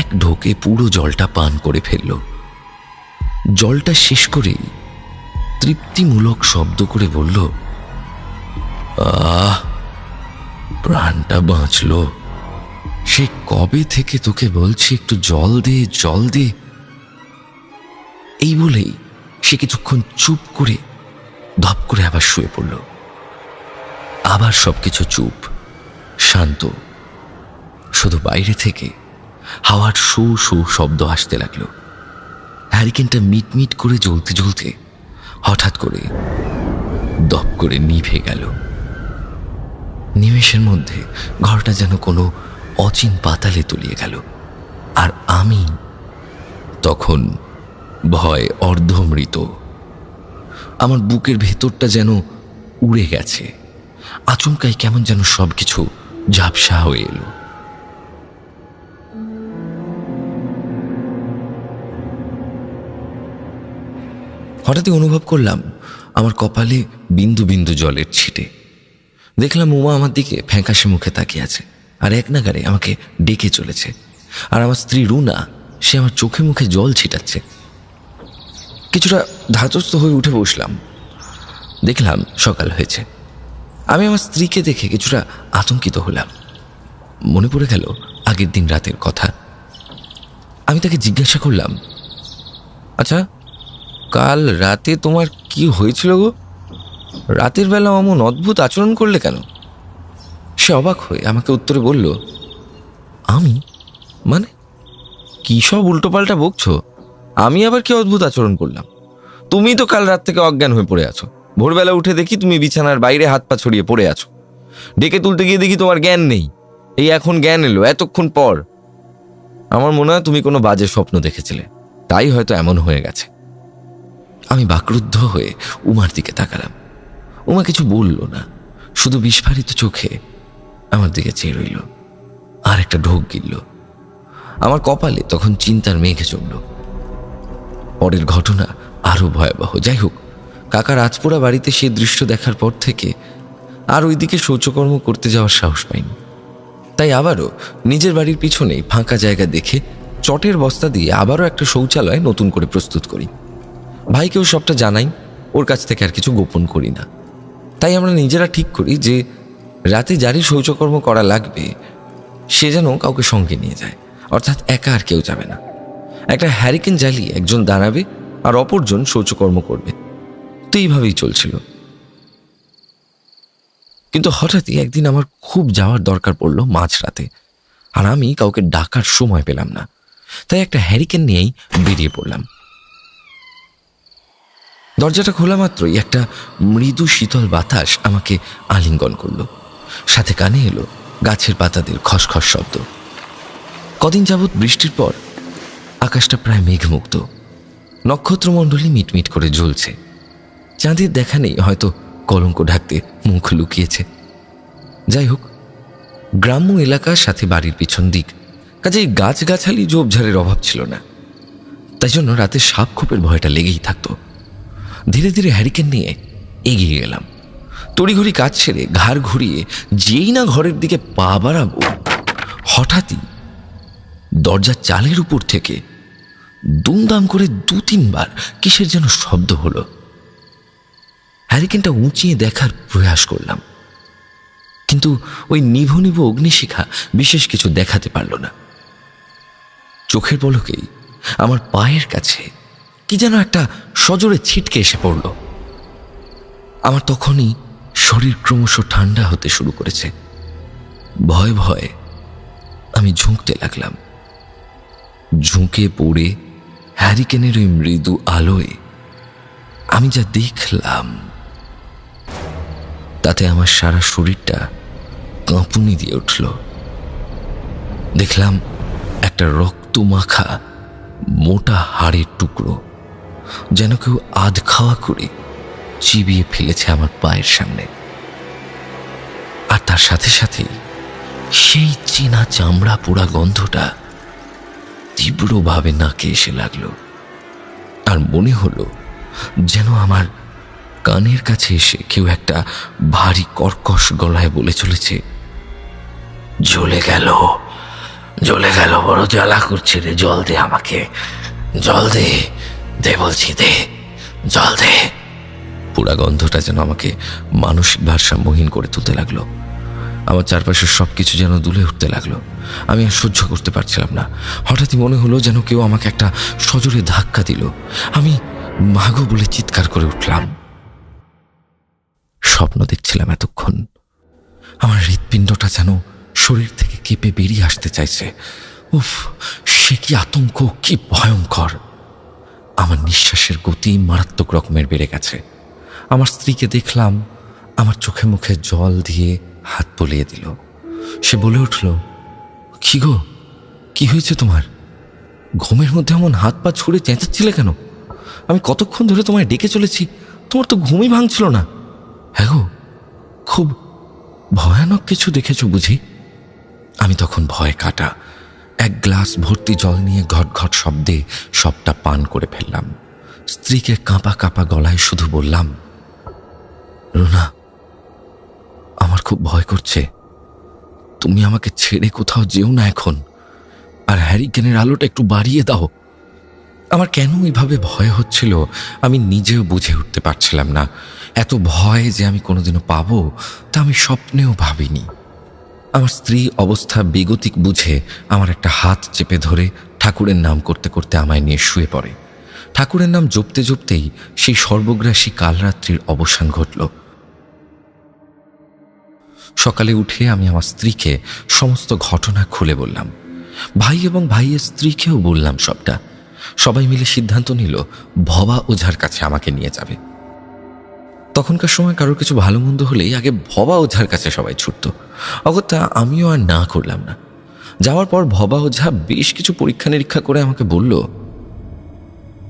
এক ঢোকে পুরো জলটা পান করে ফেলল। জলটা শেষ করেই তৃপ্তিমূলক শব্দ করে বলল, আহ, প্রাণটা বাঁচল। সে কবে থেকে তোকে বলছি একটু জল দে, জল দে। এই বলেই সে কিছুক্ষণ চুপ করে ধপ করে আবার শুয়ে পড়ল। আবার সবকিছু চুপ, শান্ত। শুধু বাইরে থেকে হাওয়ার শো শো শব্দ আসতে লাগলো। হ্যারিকেনটা মিটমিট করে জ্বলতে জ্বলতে হঠাৎ করে দপ করে নিভে গেল। নিমেষের মধ্যে ঘরটা যেন কোনো অচিন পাতালে তলিয়ে গেল। আর আমি তখন ভয় অর্ধমৃত। আমার বুকের ভেতরটা যেন উড়ে গেছে। আচমকাই কেমন যেন সবকিছু ঝাপসা হয়ে এলো। হঠাৎই অনুভব করলাম আমার কপালে বিন্দু বিন্দু জলের ছিটে। দেখলাম উমা আমার দিকে ফ্যাঁকাশে মুখে তাকিয়ে আছে আর এক নাগারে আমাকে ডেকে চলেছে। আর আমার স্ত্রী রুনা, সে আমার চোখে মুখে জল ছিটাচ্ছে। কিছুটা ধাতস্থ হয়ে উঠে বসলাম। দেখলাম সকাল হয়েছে। আমি আমার স্ত্রীকে দেখে কিছুটা আতঙ্কিত হলাম। মনে পড়ে গেল আগের দিন রাতের কথা। আমি তাকে জিজ্ঞাসা করলাম, আচ্ছা, কাল রাতে তোমার কি হয়েছিল গো? রাতের বেলা অমন অদ্ভুত আচরণ করলে কেন? সে অবাক হয়ে আমাকে উত্তরে বলল, আমি মানে কি সব উল্টোপাল্টা বকছো? আমি আবার কি অদ্ভুত আচরণ করলাম? তুমি তো কাল রাত থেকে অজ্ঞান হয়ে পড়ে আছো। ভোরবেলা উঠে দেখি তুমি বিছানার বাইরে হাত পা ছড়িয়ে পড়ে আছো। ডেকে তুলতে গিয়ে দেখি তোমার জ্ঞান নেই। এই এখন জ্ঞান এলো এতক্ষণ পর। আমার মনে হয় তুমি কোনো বাজে স্বপ্ন দেখেছিলে, তাই হয়তো এমন হয়ে গেছে। আমি বাকরুদ্ধ হয়ে উমার দিকে তাকালাম। উমা কিছু বলল না, শুধু বিস্ফারিত চোখে আমার দিকে চেয়ে রইল আর একটা ঢোক গিলল। আমার কপালে তখন চিন্তার মেঘ জমল। পরের ঘটনা আরো ভয়াবহ। যাই হোক, কাকার আজপোড়া বাড়িতে সেই দৃশ্য দেখার পর থেকে আর ওইদিকে শৌচকর্ম করতে যাওয়ার সাহস পাইনি। তাই আবারও নিজের বাড়ির পিছনেই ফাঁকা জায়গা দেখে চটের বস্তা দিয়ে আবারও একটা শৌচালয় নতুন করে প্রস্তুত করি। ভাইকেও সবটা জানাই, ওর কাছ থেকে আর কিছু গোপন করি না। তাই আমরা নিজেরা ঠিক করি যে রাতে যারই শৌচকর্ম করা লাগবে সে যেন কাউকে সঙ্গে নিয়ে যায়, অর্থাৎ একা আর কেউ যাবে না। একটা হ্যারিকেন জ্বালিয়ে একজন দাঁড়াবে আর অপরজন শৌচকর্ম করবে। তো এইভাবেই চলছিল। কিন্তু হঠাৎই একদিন আমার খুব যাওয়ার দরকার পড়লো মাঝরাতে, আর আমি কাউকে ডাকার সময় পেলাম না। তাই একটা হ্যারিকেন নিয়েই বেরিয়ে পড়লাম। দরজাটা খোলা মাত্রই একটা মৃদু শীতল বাতাস আমাকে আলিঙ্গন করলো। সাথে কানে এলো গাছের পাতাদের খসখস শব্দ। কদিন যাবৎ বৃষ্টির পর আকাশটা প্রায় মেঘমুক্ত। নক্ষত্রমণ্ডলী মিটমিট করে জ্বলছে। চাঁদের দেখা নেই, হয়তো কলঙ্ক ঢাকতে মুখ লুকিয়েছে। যাই হোক, গ্রাম্য এলাকার সাথে বাড়ির পিছন দিক, কাজেই গাছগাছালি ঝোপঝাড়ের অভাব ছিল না। তাই জন্য রাতে সাপ খোপের ভয়টা লেগেই থাকতো। ধীরে ধীরে হ্যারিকেন নিয়ে এগিয়ে গেলাম। তড়িঘড়ি কাজ ছেড়ে ঘাড় ঘুরিয়ে যেই না ঘরের দিকে পা বাড়াবো, হঠাৎই দরজার চালের উপর থেকে দুমদাম করে 2-3 বার কিসের যেন শব্দ হলো। হ্যারিকেনটা উঁচিয়ে দেখার প্রয়াস করলাম, কিন্তু ওই নিভু নিভু অগ্নিশিখা বিশেষ কিছু দেখাতে পারল না। চোখের পলকেই আমার পায়ের কাছে কি যেন একটা সজোরে ছিটকে এসে পড়ল। আমার তখনই শরীর ক্রমশ ঠান্ডা হতে শুরু করেছে। ভয়ে ভয়ে আমি ঝুঁকতে লাগলাম। ঝুঁকে পড়ে হ্যারিকেনের ওই মৃদু আলোয় আমি যা দেখলাম, তাতে আমার সারা শরীরটা কাঁপুনি দিয়ে উঠল। দেখলাম একটা রক্ত মাখা মোটা হাড়ের টুকরো যেন কেউ আধ খাওয়া করে চিবিয়ে ফেলেছে আমার পায়ের সামনে। আর তার সাথে সাথেই সেই চেনা চামড়া পোড়া গন্ধটা তীব্রভাবে নাকে এসে লাগলো। আর মনে হলো যেন আমার কানের কাছে এসে কেউ একটা ভারী কর্কশ গলায় বলে চলেছে, জ্বলে গেল, জ্বলে গেল, বড় জ্বালা করছে রে, জল দে আমাকে, জল দে, দে বলছি, দে, জল দে। পুরা গন্ধটা যেন আমাকে মানসিক ভারসাম্যহীন করে তুলতে লাগলো। আমার চারপাশের সবকিছু যেন দুলে উঠতে লাগলো। আমি আর সহ্য করতে পারছিলাম না। হঠাৎই মনে হলো যেন কেউ আমাকে একটা সজোরে ধাক্কা দিল। আমি মাগো বলে চিৎকার করে উঠলাম। স্বপ্ন দেখছিলাম এতক্ষণ। আমার হৃৎপিণ্ডটা যেন শরীর থেকে কেঁপে বেরিয়ে আসতে চাইছে। উফ, সে কি আতঙ্ক, কি ভয়ঙ্কর! আমার নিঃশ্বাসের গতি মারাত্মক রকমের বেড়ে গেছে। আমার স্ত্রীকে দেখলাম আমার চোখে মুখে জল দিয়ে হাত বুলিয়ে দিল। সে বলে উঠল, কি গো, কি হয়েছে তোমার? ঘুমের মধ্যে এমন হাত পা ছুঁড়ে চেঁচাচ্ছিলে কেন? আমি কতক্ষণ ধরে তোমায় ডেকে চলেছি, তোমার তো ঘুমই ভাঙছিল না। হ্যাঁ গো, খুব ভয়ানক কিছু দেখেছো বুঝি? আমি তখন ভয় কাটা 1 গ্লাস ভর্তি জল নিয়ে ঘট ঘট শব্দে সবটা পান করে ফেললাম। স্ত্রীকে কাঁপা কাঁপা গলায় শুধু বললাম, রুনা, আমার খুব ভয় করছে, তুমি আমাকে ছেড়ে কোথাও যেও না এখন, আর হ্যারিকেনের আলোটা একটু বাড়িয়ে দাও। আমার কেন এইভাবে ভয় হচ্ছিল আমি নিজেও বুঝে উঠতে পারছিলাম না। এত ভয় যে আমি কোনোদিনও পাবো তা আমি স্বপ্নেও ভাবিনি। আমার স্ত্রী অবস্থা বেগতিক বুঝে আমার একটা হাত চেপে ধরে ঠাকুরের নাম করতে করতে আমায় নিয়ে শুয়ে পড়ে। ঠাকুরের নাম জপতে জপতেই সেই সর্বগ্রাসী কালরাত্রির অবসান ঘটল। সকালে উঠে আমি আমার স্ত্রীকে সমস্ত ঘটনা খুলে বললাম। ভাই এবং ভাইয়ের স্ত্রীকেও বললাম সবটা। সবাই মিলে সিদ্ধান্ত নিল ভবা ওঝার কাছে আমাকে নিয়ে যাবে। তখনকার সময় কারোর কিছু ভালো মন্দ হলেই আগে ভবা ওঝার কাছে সবাই ছুটত। অগত্যা আমিও আর না করলাম না। যাওয়ার পর ভবা ওঝা বেশ কিছু পরীক্ষা নিরীক্ষা করে আমাকে বলল,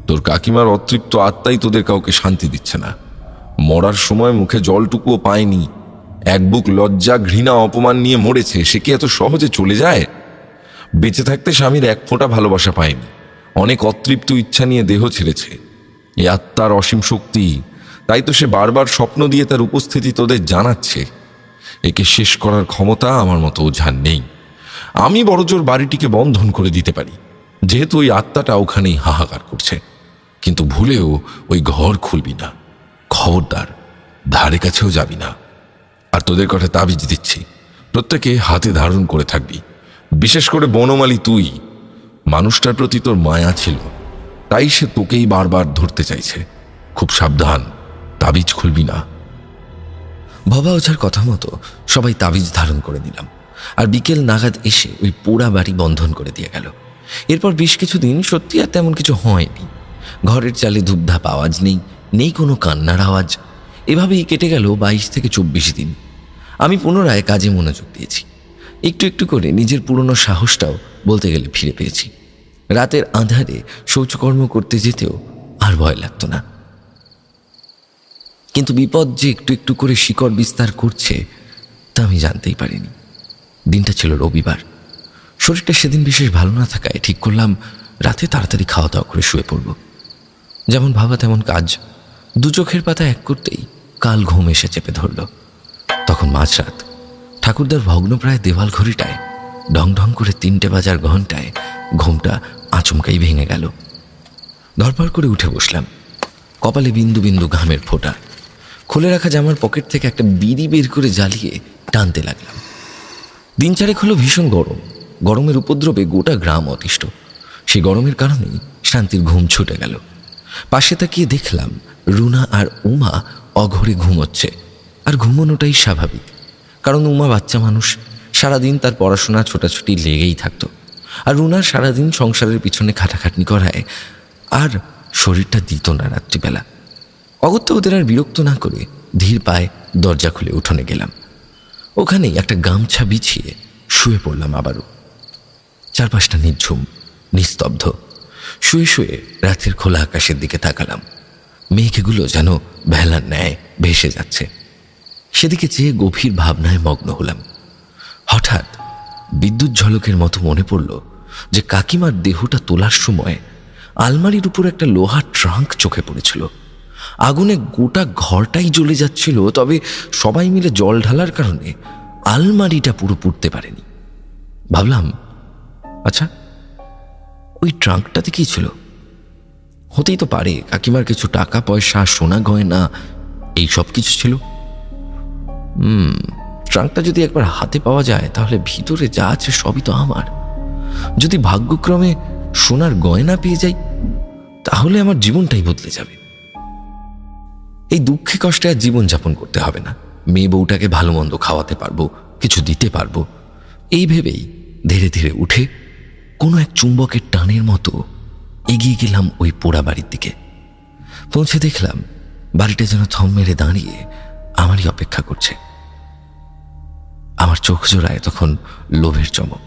তোর কাকিমার অতৃপ্ত আত্মাই তোদের কাউকে শান্তি দিচ্ছে না। মরার সময় মুখে জলটুকুও পায়নি, এক বুক লজ্জা ঘৃণা অপমান নিয়ে মরেছে। সে কি এত সহজে চলে যায়? বেঁচে থাকতে স্বামীর 1 ফোঁটা ভালোবাসা পায়নি, অনেক অতৃপ্ত ইচ্ছা নিয়ে দেহ ছেড়েছে। এই আত্মার অসীম শক্তি, তাই তো সে বারবার স্বপ্ন দিয়ে তার উপস্থিতি তোদের জানাচ্ছে। একে শেষ করার ক্ষমতা আমার মতো ওঝার নেই। আমি বড়জোর বাড়িটিকে বন্ধন করে দিতে পারি, যেহেতু ওই আত্মাটা ওখানেই হাহাকার করছে। কিন্তু ভুলেও ওই ঘর খুলবি না, খবরদার, ধারে কাছেও যাবি না। আর তোদের কথা তাবিজ দিচ্ছি, প্রত্যেকে হাতে ধারণ করে থাকবি। বিশেষ করে বনমালী তুই, মানুষটার প্রতি তোর মায়া ছিল, তাই সে তোকেই বারবার ধরতে চাইছে। খুব সাবধান, তাবিজ খুলবি না। ভবা ওঝার কথা মতো সবাই তাবিজ ধারণ করে নিলাম। আর বিকেল নাগাদ এসে ওই পোড়া বাড়ি বন্ধন করে দিয়ে গেল। এরপর বেশ কিছুদিন সত্যি আর তেমন কিছু হয়নি। ঘরের চালে ধূপধাপ আওয়াজ নেই, নেই কোনো কান্নার আওয়াজ। এভাবেই কেটে গেল 22 থেকে 24 দিন। আমি পুনরায় কাজে মনোযোগ দিয়েছি। একটু একটু করে নিজের পুরনো সাহসটাও বলতে গেলে ফিরে পেয়েছি। রাতের আঁধারে শৌচকর্ম করতে যেতেও আর ভয় লাগতো না। কিন্তু বিপদ যে একটু একটু করে শিকড় বিস্তার করছে তা আমি জানতেই পারিনি। দিনটা ছিল রবিবার। শরীরটা সেদিন বিশেষ ভালো না থাকায় ঠিক করলাম রাতে তাড়াতাড়ি খাওয়া দাওয়া করে শুয়ে পড়ব। যেমন ভাবা তেমন কাজ। দু চোখের পাতা এক করতেই কাল ঘুম এসে চেপে ধরল। তখন মাঝরাত। ঠাকুরদার ভগ্নপ্রায় দেওয়াল ঘড়িটায় ঢং ঢং করে 3টে বাজার ঘন্টায় ঘুমটা আচমকাই ভেঙে গেল। ধরপড় করে উঠে বসলাম। কপালে বিন্দু বিন্দু ঘামের ফোঁটা। খুলে রাখা জামার পকেট থেকে একটা বিড়ি বের করে জ্বালিয়ে টানতে লাগলাম। 3-4 হলো ভীষণ গরম। গরমের উপদ্রবে গোটা গ্রাম অতিষ্ঠ। সেই গরমের কারণেই শান্তির ঘুম ছুটে গেল। পাশে তাকিয়ে দেখলাম রুনা আর উমা অঘরে ঘুমোচ্ছে। আর ঘুমোনোটাই স্বাভাবিক, কারণ উমা বাচ্চা মানুষ, সারাদিন তার পড়াশোনা ছোটাছুটি লেগেই থাকতো। আর রুনার সারাদিন সংসারের পিছনে খাটাখাটনি করায় আর শরীরটা দিত না রাত্রিবেলা। অগত্যা ওদের আর বিরক্ত না করে ধীর পায়ে দরজা খুলে উঠোনে গেলাম। ওখানেই একটা গামছা বিছিয়ে শুয়ে পড়লাম আবারও। চারপাশটা নিঝুম, নিস্তব্ধ। শুয়ে শুয়ে রাতের খোলা আকাশের দিকে তাকালাম। মেঘগুলো যেন ভেলার ন্যায় ভেসে যাচ্ছে। সেদিকে চেয়ে গভীর ভাবনায় মগ্ন হলাম। হঠাৎ বিদ্যুৎ ঝলকের মতো মনে পড়ল যে কাকিমার দেহটা তোলার সময় আলমারির উপর একটা লোহার ট্রাঙ্ক চোখে পড়েছিল। আগুনে গোটা ঘরটাই জ্বলে যাচ্ছিল, তবে সবাই মিলে জল ঢালার কারণে আলমারিটা পুরো পুড়তে পারেনি। ভাবলাম, আচ্ছা ওই ট্রাঙ্কটাতে কি ছিল? হতেই তো পারে কাকিমার কিছু টাকা পয়সা, সোনা গয়না, এই সব কিছু ছিল। ট্রাঙ্কটা যদি একবার হাতে পাওয়া যায় তাহলে ভিতরে যা আছে সবই তো আমার। যদি ভাগ্যক্রমে সোনার গয়না পেয়ে যাই তাহলে আমার জীবনটাই বদলে যাবে। এই দুঃখে কষ্টে আর জীবনযাপন করতে হবে না। মেয়ে বউটাকে ভালো মন্দ খাওয়াতে পারবো, কিছু দিতে পারবো, এই ভেবেই ধীরে ধীরে উঠে কোনো এক চুম্বকের টানের মতো এগিয়ে গেলাম ওই পোড়া বাড়ির দিকে। পৌঁছে দেখলাম বাড়িটা যেন থম মেরে দাঁড়িয়ে আমারই অপেক্ষা করছে। আমার চোখ জোড়ায় তখন লোভের চমক।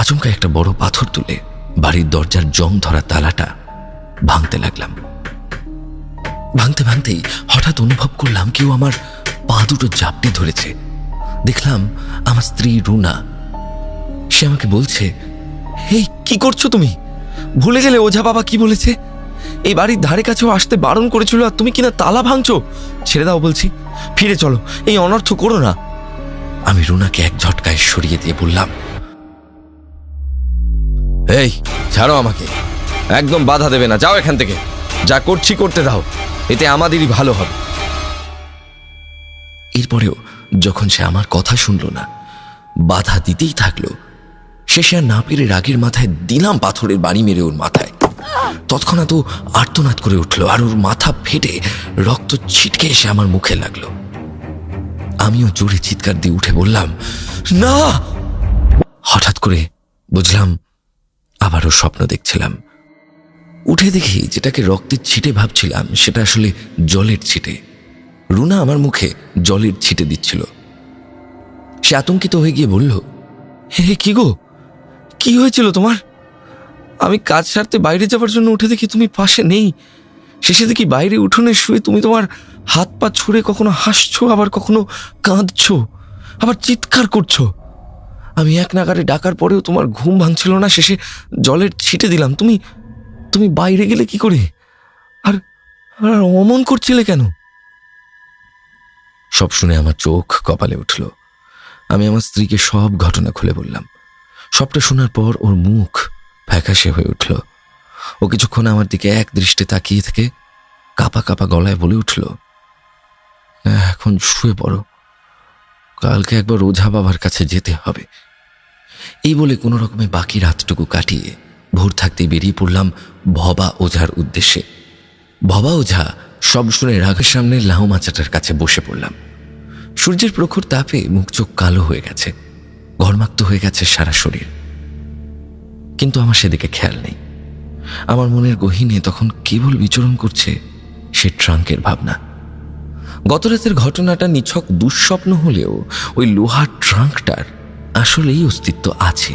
আচমকা একটা বড় পাথর তুলে বাড়ির দরজার জং ধরা তালাটা ভাঙতে লাগলাম। ভাঙতে ভাঙতেই হঠাৎ অনুভব করলাম কেউ আমার পা দুটো জাপটে ধরেছে। দেখলাম আমার স্ত্রী রুনা। সে আমাকে বলছে, এই কি করছো তুমি? ভুলে গেলে ওঝা বাবা কি বলেছে? এই বাড়ির ধারে কাছেও আসতে বারণ করেছিল, আর তুমি কিনা তালা ভাঙছো। ছেড়ে দাও বলছি, ফিরে চলো, এই অনর্থ করো না। আমি রুনাকে এক ঝটকায় সরিয়ে দিয়ে বললাম, এই ছাড়ো আমাকে, একদম বাধা দেবে না, যাও এখান থেকে। যা করছি করতে দাও, এতে আমাদেরই ভালো হবে। এরপরেও যখন সে আমার কথা শুনল না, বাধা দিতেই থাকলো, শেষে আর না পেরে রাগের মাথায় দিলাম পাথরের বাড়ি মেরে ওর মাথায়। তৎক্ষণাৎ ও আর্তনাদ করে উঠল আর ওর মাথা ফেটে রক্ত ছিটকে এসে আমার মুখে লাগলো। আমিও জোরে চিৎকার দিয়ে উঠে বললাম, না। হঠাৎ করে বুঝলাম আবারও স্বপ্ন দেখছিলাম। উঠে দেখি যেটাকে রক্তের ছিটে ভাবছিলাম সেটা আসলে জলের ছিটে। রুনা আমার মুখে জলের ছিটে দিচ্ছিল। সে আতঙ্কিত হয়ে গিয়ে বলল, হে কি গো, কি হয়েছিল তোমার? আমি কাজ সারতে বাইরে যাবার জন্য উঠে দেখি তুমি পাশে নেই। শেষে দেখি বাইরে উঠোনে শুয়ে তুমি তোমার হাত পা ছুঁড়ে কখনো হাসছো, আবার কখনো কাঁদছো, আবার চিৎকার করছো। আমি এক নাগারে ডাকার পরেও তোমার ঘুম ভাঙছিল না। শেষে জলের ছিটে দিলাম। তুমি তুমি বাইরে গেলে কি করে? আর অমন করছিলে কেন? সব শুনে আমার চোখ কপালে উঠল। আমি আমার স্ত্রীকে সব ঘটনা খুলে বললাম। সবটা শোনার পর ওর মুখ ফ্যাকাশে হয়ে উঠল। ও কিছুক্ষণ আমার দিকে এক দৃষ্টে তাকিয়ে থেকে কাঁপা কাঁপা গলায় বলে উঠল, এখন শুয়ে পড়ো, কালকে একবার ওঝা বাবার কাছে যেতে হবে। এই বলে কোনো রকমে বাকি রাতটুকু কাটিয়ে ভোর থাকতে বেরিয়ে পড়লাম ভবা ওঝার উদ্দেশ্যে। ভবা ওঝা সব শুনে রাগের সামনে লাউ মাচাটার কাছে বসে পড়লাম। সূর্যের প্রখর তাপে মুখ চোখ কালো হয়ে গেছে, ঘর্মাক্ত হয়ে গেছে সারা শরীর। কিন্তু আমার সেদিকে খেয়াল নেই। আমার মনের গহীনে তখন কেবল বিচরণ করছে সে ট্রাঙ্কের ভাবনা। গত রাতের ঘটনাটা নিছক দুঃস্বপ্ন হলেও ওই লোহার ট্রাঙ্কটার আসলেই অস্তিত্ব আছে,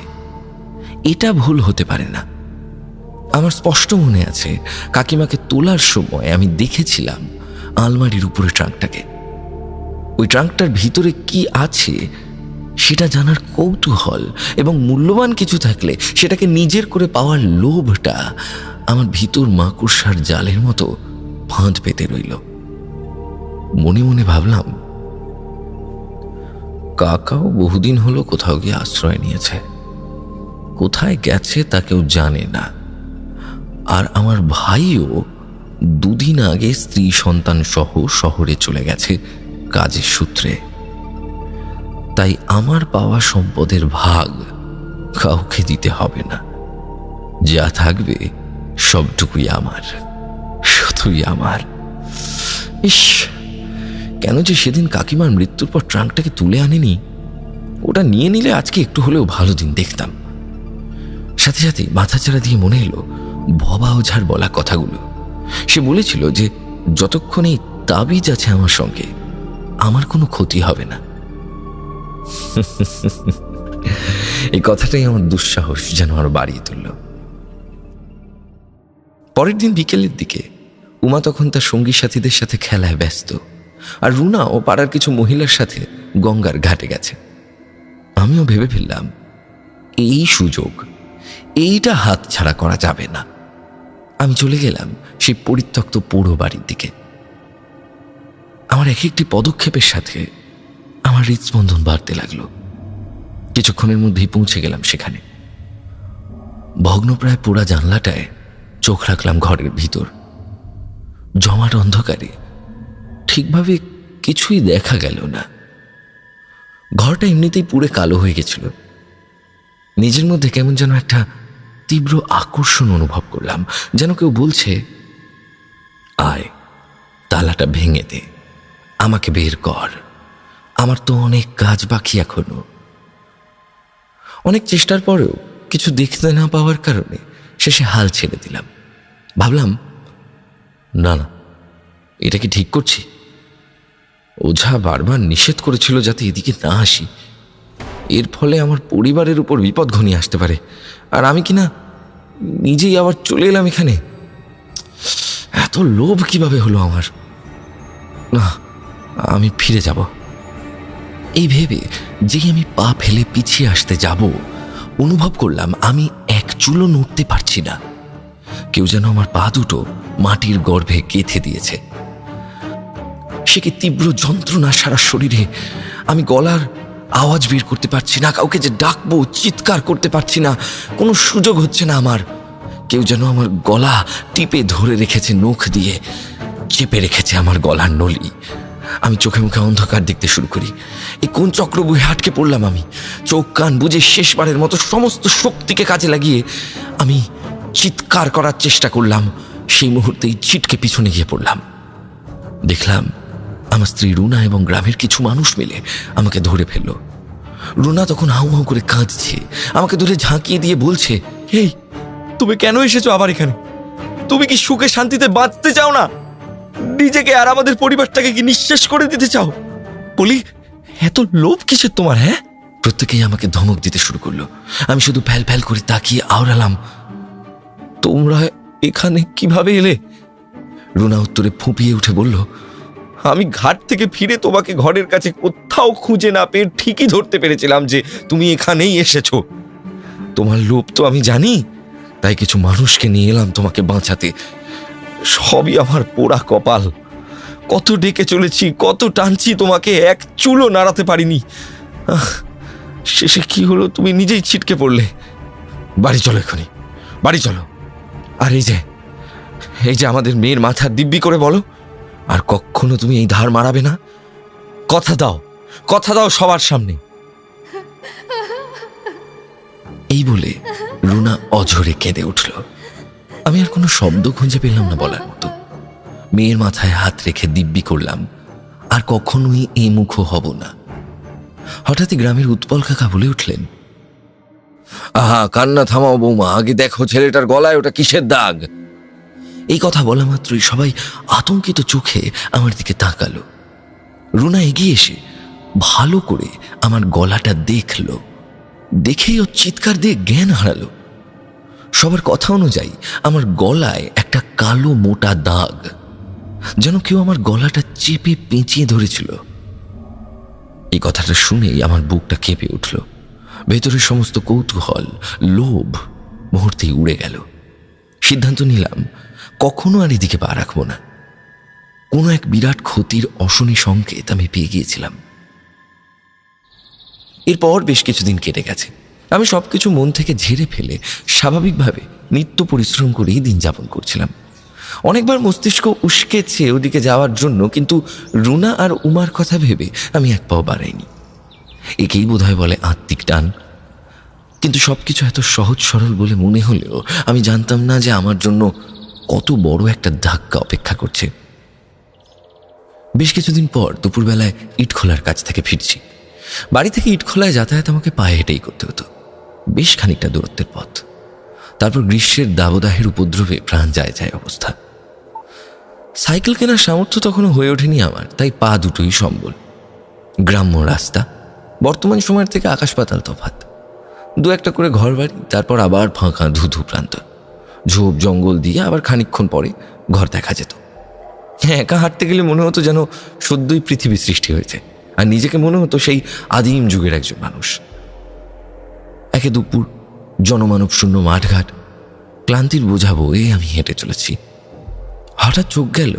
এটা ভুল হতে পারে না। আমার স্পষ্ট মনে আছে কাকিমাকে তোলার সময় আমি দেখেছিলাম আলমারির উপরে ট্রাঙ্কটাকে। ওই ট্রাঙ্কটার ভিতরে কি আছে সেটা জানার কৌতূহল এবং মূল্যবান কিছু থাকলে সেটাকে নিজের করে পাওয়ার লোভটা আমার ভিতর মাকড়সার জালের মতো ফাঁদ পেতে রইল। মনে মনে ভাবলাম, কাকাও বহুদিন হলো কোথাও গিয়ে আশ্রয় নিয়েছে, কোথায় গেছে তা কেউ জানে না। আর আমার ভাইও দুদিন আগে স্ত্রী সন্তান সহ শহরে চলে গেছে কাজের সূত্রে। তাই আমার পাওয়া সম্পদের ভাগ কাউকে দিতে হবে না, যা থাকবে সবটুকুই আমার, শুধুই আমার। ইস, কেন যে সেদিন কাকিমার মৃত্যুর পর ট্রাঙ্কটাকে তুলে আনেনি, ওটা নিয়ে নিলে আজকে একটু হলেও ভালো দিন দেখতাম। সাথে সাথে মাথাচাড়া দিয়ে মনে এলো ভবা ওঝার বলা কথাগুলো। সে বলেছিল যে যতক্ষণ এই তাবিজ আছে আমার সঙ্গে, আমার কোনো ক্ষতি হবে না। এই কথাটাই আমার দুঃসাহস যেন আরো বাড়িয়ে তুলল। পরের দিন বিকেলের দিকে উমা তখন তার সঙ্গী সাথীদের সাথে খেলায় ব্যস্ত, আর রুনা ও পাড়ার কিছু মহিলার সাথে গঙ্গার ঘাটে গেছে। আমিও ভেবে ফেললাম, এই সুযোগ, এইটা হাতছাড়া করা যাবে না। আমি চলে গেলাম সেই পরিত্যক্ত পোড়ো বাড়ির দিকে। আমার এক একটি পদক্ষেপের সাথে আমার হৃদস্পন্দন বাড়তে লাগলো। কিছুক্ষণের মধ্যেই পৌঁছে গেলাম সেখানে। ভগ্নপ্রায় পোড়া জানলাটায় চোখ রাখলাম ঘরের ভিতর। জমাট অন্ধকারে ঠিকভাবে কিছুই দেখা গেল না। ঘরটা এমনিতেই পুড়ে কালো হয়ে গেছিল। নিজের মধ্যে কেমন যেন একটা তীব্র আকর্ষণ অনুভব করলাম, যেন কেউ বলছে, আয়, তালাটা ভেঙে দে, আমাকে বের কর, আমার তো অনেক কাজ বাকি এখনো। অনেক চেষ্টার পরেও কিছু দেখতে না পাওয়ার কারণে শেষে হাল ছেড়ে দিলাম। ভাবলাম, না না, এটা কি ঠিক করছি? ওঝা বারবার নিষেধ করেছিল যাতে এদিকে না আসি। এর ফলে আমার পরিবারের উপর বিপদ ঘনিয়ে আসতে পারে, আর আমি কিনা নিজেই আবার চলে এলাম এখানে। এত লোভ কিভাবে হলো আমার? না, আমি ফিরে যাব। এই ভেবে যেই আমি পা ফেলে পিছিয়ে আসতে যাব, অনুভব করলাম আমি এক চুলও নড়তে পারছি না। কেউ যেন আমার পা দুটো মাটির গর্ভে গেঁথে দিয়েছে। সে কি তীব্র যন্ত্রণা সারা শরীরে। আমি গলার আওয়াজ বের করতে পারছি না, কাউকে যে ডাকবো, চিৎকার করতে পারছি না, কোনো সুযোগ হচ্ছে না আমার। কেউ যেন আমার গলা টিপে ধরে রেখেছে, নখ দিয়ে চেপে রেখেছে আমার গলার নলি। আমি চোখে মুখে অন্ধকার দেখতে শুরু করি। এই কোন চক্রব্যূহে আটকে পড়লাম আমি? চোখ কান বুঝে শেষবারের মতো সমস্ত শক্তিকে কাজে লাগিয়ে আমি চিৎকার করার চেষ্টা করলাম। সেই মুহূর্তেই ছিটকে পিছনে গিয়ে পড়লাম। দেখলাম আমার স্ত্রী রুনা এবং গ্রামের কিছু মানুষ মিলে আমাকে ধরে ফেলল। রুনা তখন হাউ হাউ করে কাঁদছে, আমাকে ধরে ঝাঁকিয়ে দিয়ে বলছে, এই, তুমি কেন এসেছো আবার এখানে? তুমি কি সুখে শান্তিতে বাঁচতে চাও না? নিজেকে আর আমাদের পরিবারটাকে কি নিঃশেষ করে দিতে চাও? বলি, এত লোভ কিসের তোমার? হ্যাঁ, প্রত্যেকেই আমাকে ধমক দিতে শুরু করলো। আমি শুধু ফ্যাল ফ্যাল করে তাকিয়ে আওড়ালাম, তোমরা এখানে কিভাবে এলে? রুনা উত্তরে ফুঁপিয়ে উঠে বলল, আমি ঘাট থেকে ফিরে তোমাকে ঘরের কাছে কোথাও খুঁজে না পেয়ে ঠিকই ধরতে পেরেছিলাম যে তুমি এখানেই এসেছো। তোমার লোভ তো আমি জানি, তাই কিছু মানুষকে নিয়ে এলাম তোমাকে বাঁচাতে। সবই আমার পোড়া কপাল। কত ডেকে চলেছি, কত টানছি তোমাকে, এক চুলও নাড়াতে পারিনি। শেষে কি হলো, তুমি নিজেই ছিটকে পড়লে। বাড়ি চলো এখনই, বাড়ি চলো। আর এই যে আমাদের মেয়ের মাথা দিব্যি করে বলো, আর কখনো তুমি এই ধার মারাবে না। কথা দাও, কথা দাও সবার সামনে। এই বলে রুনা অঝরে কেঁদে উঠল। আমি আর কোনো শব্দ খুঁজে পেলাম না বলার মতো। মেয়ের মাথায় হাত রেখে দিব্যি করলাম, আর কখনোই এই মুখ হব না। হঠাৎই গ্রামের উৎপল কাকা বলে উঠলেন, আহা, কান্না থামাও বৌমা, আগে দেখো ছেলেটার গলায় ওটা কিসের দাগ। এই কথা বলা মাত্রই সবাই আতঙ্কিত চোখে আমার দিকে তাকালো। রুনা এগিয়ে এসে ভালো করে আমার গলাটা দেখল। দেখেই ও চিৎকার দিয়ে জ্ঞান হারালো। সবার কথা অনুযায়ী আমার গলায় একটা কালো মোটা দাগ, যেন কেউ আমার গলাটা চেপে পেঁচিয়ে ধরেছিল। এই কথাটা শুনেই আমার বুকটা কেঁপে উঠল। ভেতরের সমস্ত কৌতূহল, লোভ মুহূর্তেই উড়ে গেল। সিদ্ধান্ত নিলাম কখনো আর এদিকে পা রাখবো না। কোনো এক বিরাট ক্ষতির অশনি সংকেত আমি পেয়ে গিয়েছিলাম। এরপর বেশ কিছুদিন কেটে গেছে। আমি সবকিছু মন থেকে ঝেড়ে ফেলে স্বাভাবিকভাবে নিত্য পরিশ্রম করেই দিন যাপন করছিলাম। অনেকবার মস্তিষ্ক উস্কেছে ওদিকে যাওয়ার জন্য, কিন্তু রুনা আর উমার কথা ভেবে আমি এক পাও বাড়াইনি। একেই বোধহয় বলে আত্মিক টান। কিন্তু সবকিছু এত সহজ সরল বলে মনে হলেও আমি জানতাম না যে আমার জন্য কত বড় একটা ধাক্কা অপেক্ষা করছে। বেশ কিছুদিন পর দুপুরবেলায় ইটখোলার কাছ থেকে ফিরছি। বাড়ি থেকে ইটখোলায় যাতায়াত আমাকে পায়ে হেঁটেই করতে হতো, বেশ খানিকটা দূরত্বের পথ। তারপর গ্রীষ্মের দাবদাহের উপদ্রবে প্রাণ যায় যায় অবস্থা। সাইকেল কেনার সামর্থ্য তখনও হয়ে ওঠেনি আমার, তাই পা দুটোই সম্বল। গ্রাম্য রাস্তা, বর্তমান সময়ের থেকে আকাশ পাতাল তফাৎ। দু একটা করে ঘর বাড়ি, তারপর আবার ফাঁকা ধুধু প্রান্ত। ঝোপ জঙ্গল দিয়ে আবার খানিকক্ষণ পরে ঘর দেখা যেত। একা হাঁটতে গেলে মনে হতো যেন সদ্যই পৃথিবী সৃষ্টি হয়েছে, আর নিজেকে মনে হতো সেই আদিম যুগের একজন মানুষ। একে দুপুর, জনমানব শূন্য মাঠঘাট, ক্লান্তির বোঝা বয়ে আমি হেঁটে চলেছি। হঠাৎ চোখ গেল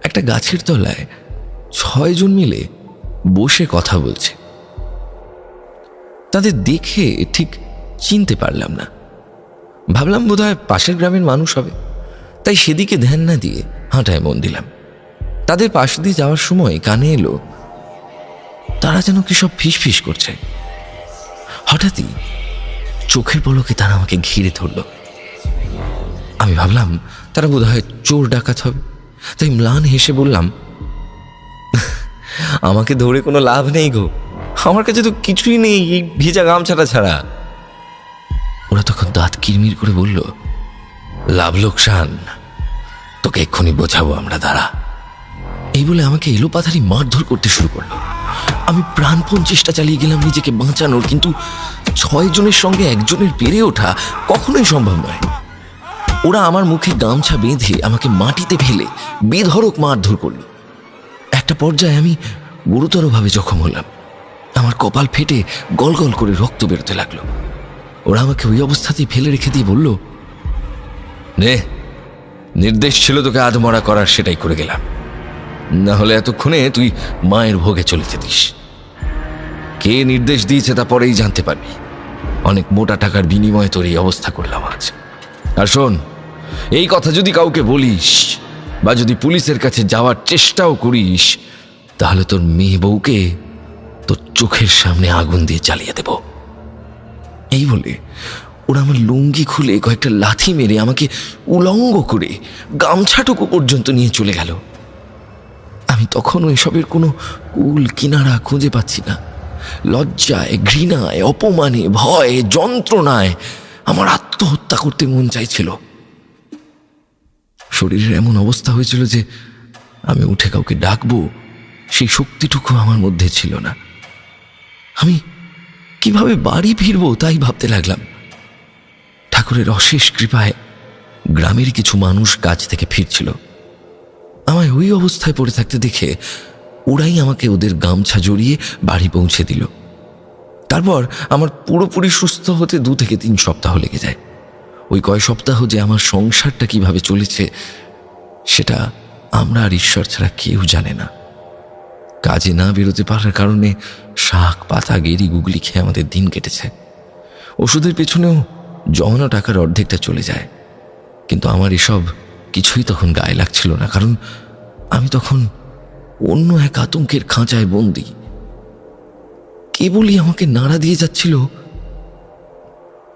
একটা গাছের তলায় 6 জন মিলে বসে কথা বলছে। তাদের দেখে ঠিক চিনতে পারলাম না। ভাবলাম বোধহয় পাশের গ্রামের মানুষ হবে, তাই সেদিকে ধ্যান না দিয়ে হাঁটায় মন দিলাম। তাদের পাশ দিয়ে যাওয়ার সময় কানে এলো তারা যেন কি সব ফিস ফিস করছে। হঠাৎই চোখের পলকে তারা আমাকে ঘিরে ধরল। আমি ভাবলাম তারা বোধহয় চোর ডাকাত হবে, তাই ম্লান হেসে বললাম, আমাকে ধরে কোনো লাভ নেই গো, আমার কাছে তো কিছুই নেই এই ভিজা গামছাটা ছাড়া। ওরা তখন দাঁত কিরমির করে বলল, লাভ লোকসান তোকে এক্ষুনি বোঝাবো আমরা, দাঁড়া। এই বলে আমাকে এলোপাথারি মারধর করতে শুরু করলো। আমি প্রাণপণ চেষ্টা চালিয়ে গেলাম নিজেকে বাঁচানোর, কিন্তু 6 জনের সঙ্গে একজনের পেরে ওঠা কখনোই সম্ভব নয়। ওরা আমার মুখে গামছা বেঁধে আমাকে মাটিতে ফেলে বেধড়ক মারধর করল। একটা পর্যায়ে আমি গুরুতরভাবে জখম হলাম। আমার কপাল ফেটে গল গল করে রক্ত বেরোতে লাগলো। ওরা আমাকে ওই অবস্থাতেই ফেলে রেখে দিয়ে বলল, নে, নির্দেশ ছিল তোকে আধমরা করার, সেটাই করে গেলাম, না হলে এতক্ষণে তুই মায়ের ভোগে চলে যেতিস। কে নির্দেশ দিয়েছে তা পরেই জানতে পারবি। অনেক মোটা টাকার বিনিময়ে তোর এই অবস্থা করলাম আজ। আর শোন, এই কথা যদি কাউকে বলিস বা যদি পুলিশের কাছে যাওয়ার চেষ্টাও করিস, তাহলে তোর মেয়ে বউকে তোর চোখের সামনে আগুন দিয়ে জ্বালিয়ে দেব। এই বলে ওরা আমার লুঙ্গি খুলে কয়েকটা লাথি মেরে আমাকে উলঙ্গ করে গামছাটুকু পর্যন্ত নিয়ে চলে গেল। আমি তখনও এসবের কোনো কুল কিনারা খুঁজে পাচ্ছি না। লজ্জায়, ঘৃণায়, অপমানে, ভয়ে, যন্ত্রণায় আমার আত্মহত্যা করতে মন চাইছিল। শরীরের এমন অবস্থা হয়েছিল যে আমি উঠে কাউকে ডাকবো সেই শক্তিটুকু আমার মধ্যে ছিল না। আমি কিভাবে বাড়ি ফিরবো তাই ভাবতে লাগলাম। ঠাকুরের অশেষ কৃপায় গ্রামের কিছু মানুষ কাজ থেকে ফিরছিল। আমায় ওই অবস্থায় পড়ে থাকতে দেখে ওরাই আমাকে ওদের গামছা জড়িয়ে বাড়ি পৌঁছে দিল। তারপর আমার পুরোপুরি সুস্থ হতে 2 থেকে 3 সপ্তাহ লেগে যায়। ওই কয় সপ্তাহ যে আমার সংসারটা কিভাবে চলেছে সেটা আমরা আর ঈশ্বর ছাড়া কেউ জানে না। কাজে না বেরোতে পারার কারণে শাক পাতা গেরি গুগলি খেয়ে আমাদের দিন কেটেছে। ওষুধের পেছনেও জমানো টাকার অর্ধেকটা চলে যায়। কিন্তু আমার এসব কিছুই তখন গায়ে লাগছিল না, কারণ আমি তখন অন্য এক আতঙ্কের খাঁচায় বন্দী। কেবলই আমাকে নাড়া দিয়ে যাচ্ছিল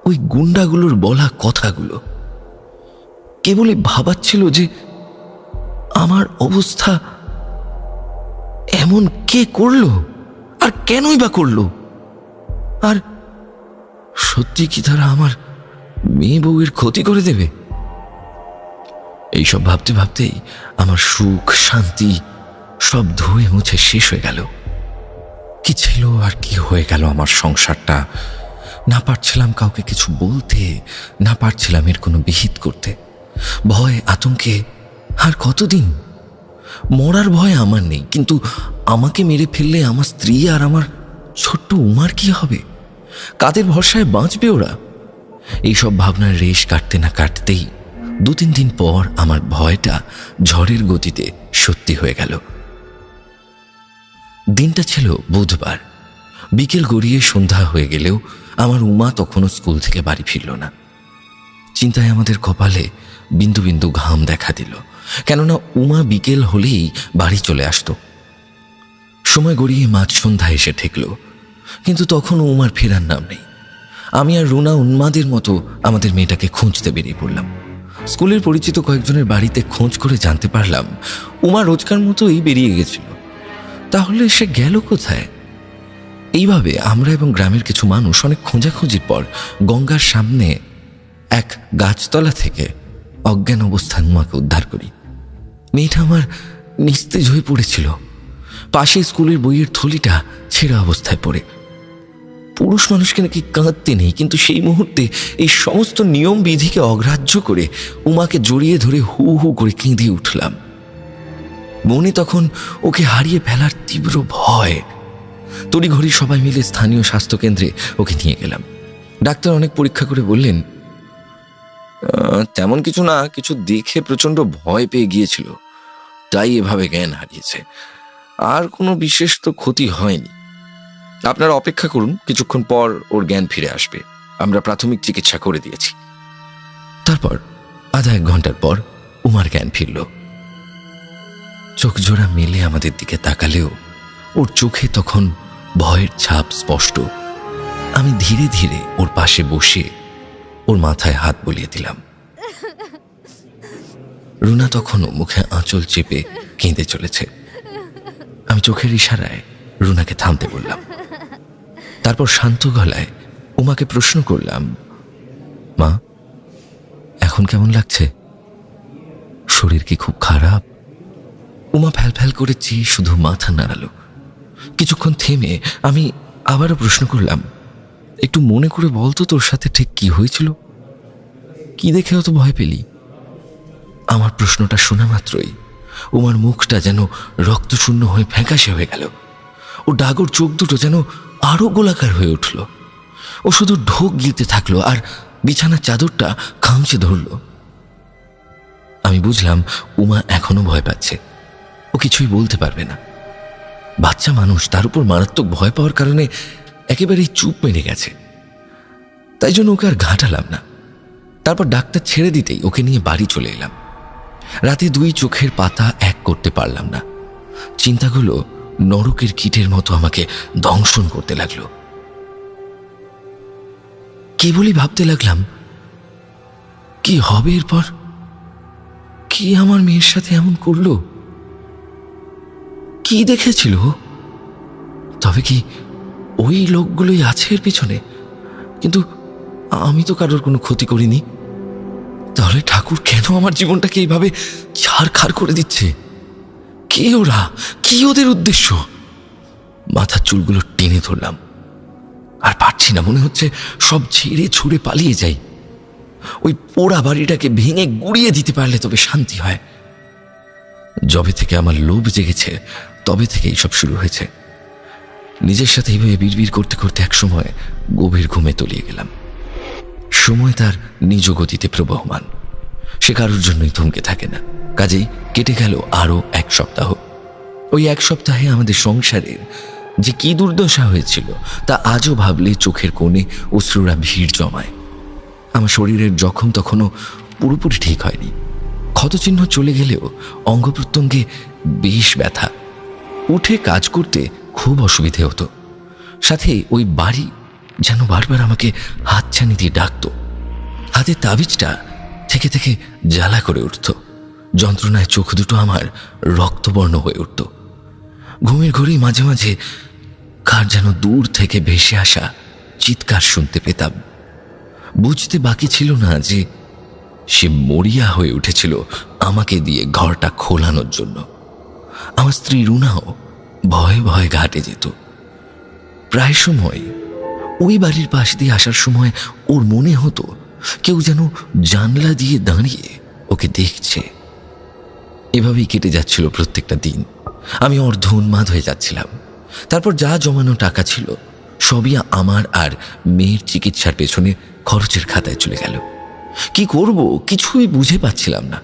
ওই গুন্ডাগুলোর বলা কথাগুলো। কেবলই ভাবাচ্ছিল যে আমার অবস্থা এমন কে করলো আর কেনই বা করলো, আর সত্যি কি তারা আমার মেয়ে বউয়ের ক্ষতি করে দেবে। এইসব ভাবতে ভাবতেই আমার সুখ শান্তি সব ধুয়ে মুছে শেষ হয়ে গেল। কি ছিল আর কি হয়ে গেল আমার সংসারটা। না পারছিলাম কাউকে কিছু বলতে, না পারছিলাম এর কোনো বিহিত করতে। ভয় আতঙ্কে আর কতদিন? মরার ভয় আমার নেই, কিন্তু আমাকে মেরে ফেললে আমার স্ত্রী আর আমার ছোট্ট উমার কি হবে? কাদের ভরসায় বাঁচবে ওরা? এইসব ভাবনার রেশ কাটতে না কাটতেই 2-3 দিন পর আমার ভয়টা ঝড়ের গতিতে সত্যি হয়ে গেল। দিনটা ছিল বুধবার। বিকেল গড়িয়ে সন্ধ্যা হয়ে গেলেও আমার উমা তখনও স্কুল থেকে বাড়ি ফিরল না। চিন্তায় আমাদের কপালে বিন্দু বিন্দু ঘাম দেখা দিল, কেননা উমা বিকেল হলেই বাড়ি চলে আসতো। সময় গড়িয়ে মাঝ সন্ধ্যা এসে ঠেকল, কিন্তু তখনও উমার ফেরার নাম নেই। আমি আর রুনা উন্মাদের মতো আমাদের মেয়েটাকে খুঁজতে বেরিয়ে পড়লাম। স্কুলের পরিচিত কয়েকজনের বাড়িতে খোঁজ করে জানতে পারলাম উমা রোজকার মতোই বেরিয়ে গেছিল। তাহলে সে গেল কোথায়? এইভাবে আমরা এবং গ্রামের কিছু মানুষ অনেক খোঁজাখুঁজির পর গঙ্গার সামনে এক গাছতলা থেকে অজ্ঞান অবস্থায় উমাকে উদ্ধার করি। মেয়েটা আমার নিস্তেজ হয়ে পড়েছিল, পাশে স্কুলের বইয়ের থলিটা ছেঁড়া অবস্থায় পড়ে। পুরুষ মানুষকে নাকি কাঁদতে নেই, কিন্তু সেই মুহূর্তে এই সমস্ত নিয়ম বিধিকে অগ্রাহ্য করে উমাকে জড়িয়ে ধরে হু হু করে কেঁদে উঠলাম। মনে তখন ওকে হারিয়ে ফেলার তীব্র ভয়। তড়িঘড়ি সবাই মিলে স্থানীয় স্বাস্থ্যকেন্দ্রে ওকে নিয়ে গেলাম। ডাক্তার অনেক পরীক্ষা করে বললেন, তেমন কিছু না, কিছু দেখে প্রচন্ড ভয় পেয়ে গিয়েছিল, তাই এভাবে জ্ঞান হারিয়েছে। আর কোনো বিশেষ তো ক্ষতি হয়নি। আপনারা অপেক্ষা করুন, কিছুক্ষণ পর ওর জ্ঞান ফিরে আসবে। আমরা প্রাথমিক চিকিৎসা করে দিয়েছি। তারপর আধা 1 ঘন্টার পর উমার জ্ঞান ফিরল। চোখ জোড়া মেলে আমাদের দিকে তাকালেও ওর চোখে তখন ভয়ের ছাপ স্পষ্ট। আমি ধীরে ধীরে ওর পাশে বসে ওর মাথায় হাত বুলিয়ে দিলাম। রুনা তখনও মুখে আঁচল চেপে কেঁদে চলেছে। আমি চোখের ইশারায় রুনাকে থামতে বললাম। তারপর শান্ত গলায় উমাকে প্রশ্ন করলাম, মা, এখন কেমন লাগছে? শরীর কি খুব খারাপ? উমা ফ্যাল ফ্যাল করে চেয়ে শুধু মাথা নাড়ালো। কিছুক্ষণ থেমে আমি আবারও প্রশ্ন করলাম, একটু মনে করে বলতো তোর সাথে ঠিক কি হয়েছিল? কি দেখে অত ভয় পেলি? আমার প্রশ্নটা শোনা মাত্রই উমার মুখটা যেন রক্তশূন্য হয়ে ফ্যাকাশে হয়ে গেল। ও ডাগর চোখ দুটো যেন আরো গোলাকার হয়ে উঠল। ও শুধু ঢোক গিলতে থাকলো আর বিছানার চাদরটা খামচে ধরল। আমি বুঝলাম উমা এখনো ভয় পাচ্ছে, ও কিছুই বলতে পারবে না। বাচ্চা মানুষ, তার উপর মারাত্মক ভয় পাওয়ার কারণে একেবারেই চুপ মেরে গেছে। তাই জন্য ওকে আর ঘাঁটালাম না। তারপর ডাক্তার ছেড়ে দিতেই ওকে নিয়ে বাড়ি চলে এলাম। রাতে 2 চোখের পাতা এক করতে পারলাম না। চিন্তাগুলো নরকের কীটের মতো আমাকে দংশন করতে লাগলো। কেবলই ভাবতে লাগলাম, কি হবে এরপর? কি আমার মেয়ের সাথে এমন করলো? কি দেখেছিল? তবে কি ওই লোকগুলোই আছে এর পিছনে? কিন্তু আমি তো কারোর কোনো ক্ষতি করিনি। তাহলে ঠাকুর কেন আমার জীবনটাকে এইভাবে ছাড়খাড় করে দিচ্ছে? কে ওরা? কি ওদের উদ্দেশ্য? মাথার চুলগুলো টেনে ধরলাম। আর পারছি না, মনে হচ্ছে সব ছেড়ে ছুড়ে পালিয়ে যাই। ওই পোড়া বাড়িটাকে ভেঙে গুড়িয়ে দিতে পারলে তবে শান্তি হয়। যবে থেকে আমার লোভ জেগেছে তবে থেকে এইসব শুরু হয়েছে। নিজের সাথে এইভাবে বিড়বিড় করতে করতে একসময় গভীর ঘুমে তলিয়ে গেলাম। সময় তার নিজ গতিতে প্রবহমান, সে কারোর জন্যই থমকে থাকে না। কাজেই কেটে গেল আরো 1 সপ্তাহ। ওই 1 সপ্তাহে আমাদের সংসারের যে কি দুর্দশা হয়েছিল তা আজও ভাবলে চোখের কোণে অশ্রুরা ভিড় জমায়। আমার শরীরের জখম তখনও পুরোপুরি ঠিক হয়নি। ক্ষতচিহ্ন চলে গেলেও অঙ্গ প্রত্যঙ্গে বেশ ব্যথা। উঠে কাজ করতে খুব অসুবিধে হতো। সাথে ওই বাড়ি যেন বারবার আমাকে হাতছানি দিয়ে ডাকত। হাতের তাবিজটা থেকে থেকে জ্বালা করে উঠত। যন্ত্রণায় চোখ দুটো আমার রক্তবর্ণ হয়ে উঠত। ঘুমের ঘরেই মাঝে মাঝে কার যেন দূর থেকে ভেসে আসা চিৎকার শুনতে পেতাম। বুঝতে বাকি ছিল না যে সে মরিয়া হয়ে উঠেছিল আমাকে দিয়ে ঘরটা খোলানোর জন্য। আমার স্ত্রী রুনাও ভয়ে ভয়ে ঘাটে যেত। প্রায় সময় ওই বাড়ির পাশ দিয়ে আসার সময় ওর মনে হতো কেউ যেন জানলা দিয়ে দাঁড়িয়ে ওকে দেখছে। এভাবেই কেটে যাচ্ছিল প্রত্যেকটা দিন। আমি অর্ধ উন্মাদ হয়ে যাচ্ছিলাম। তারপর যা জমানো টাকা ছিল সবই আমার আর মেয়ের চিকিৎসার পেছনে খরচের খাতায় চলে গেল। কি করব কিছুই বুঝে পাচ্ছিলাম না।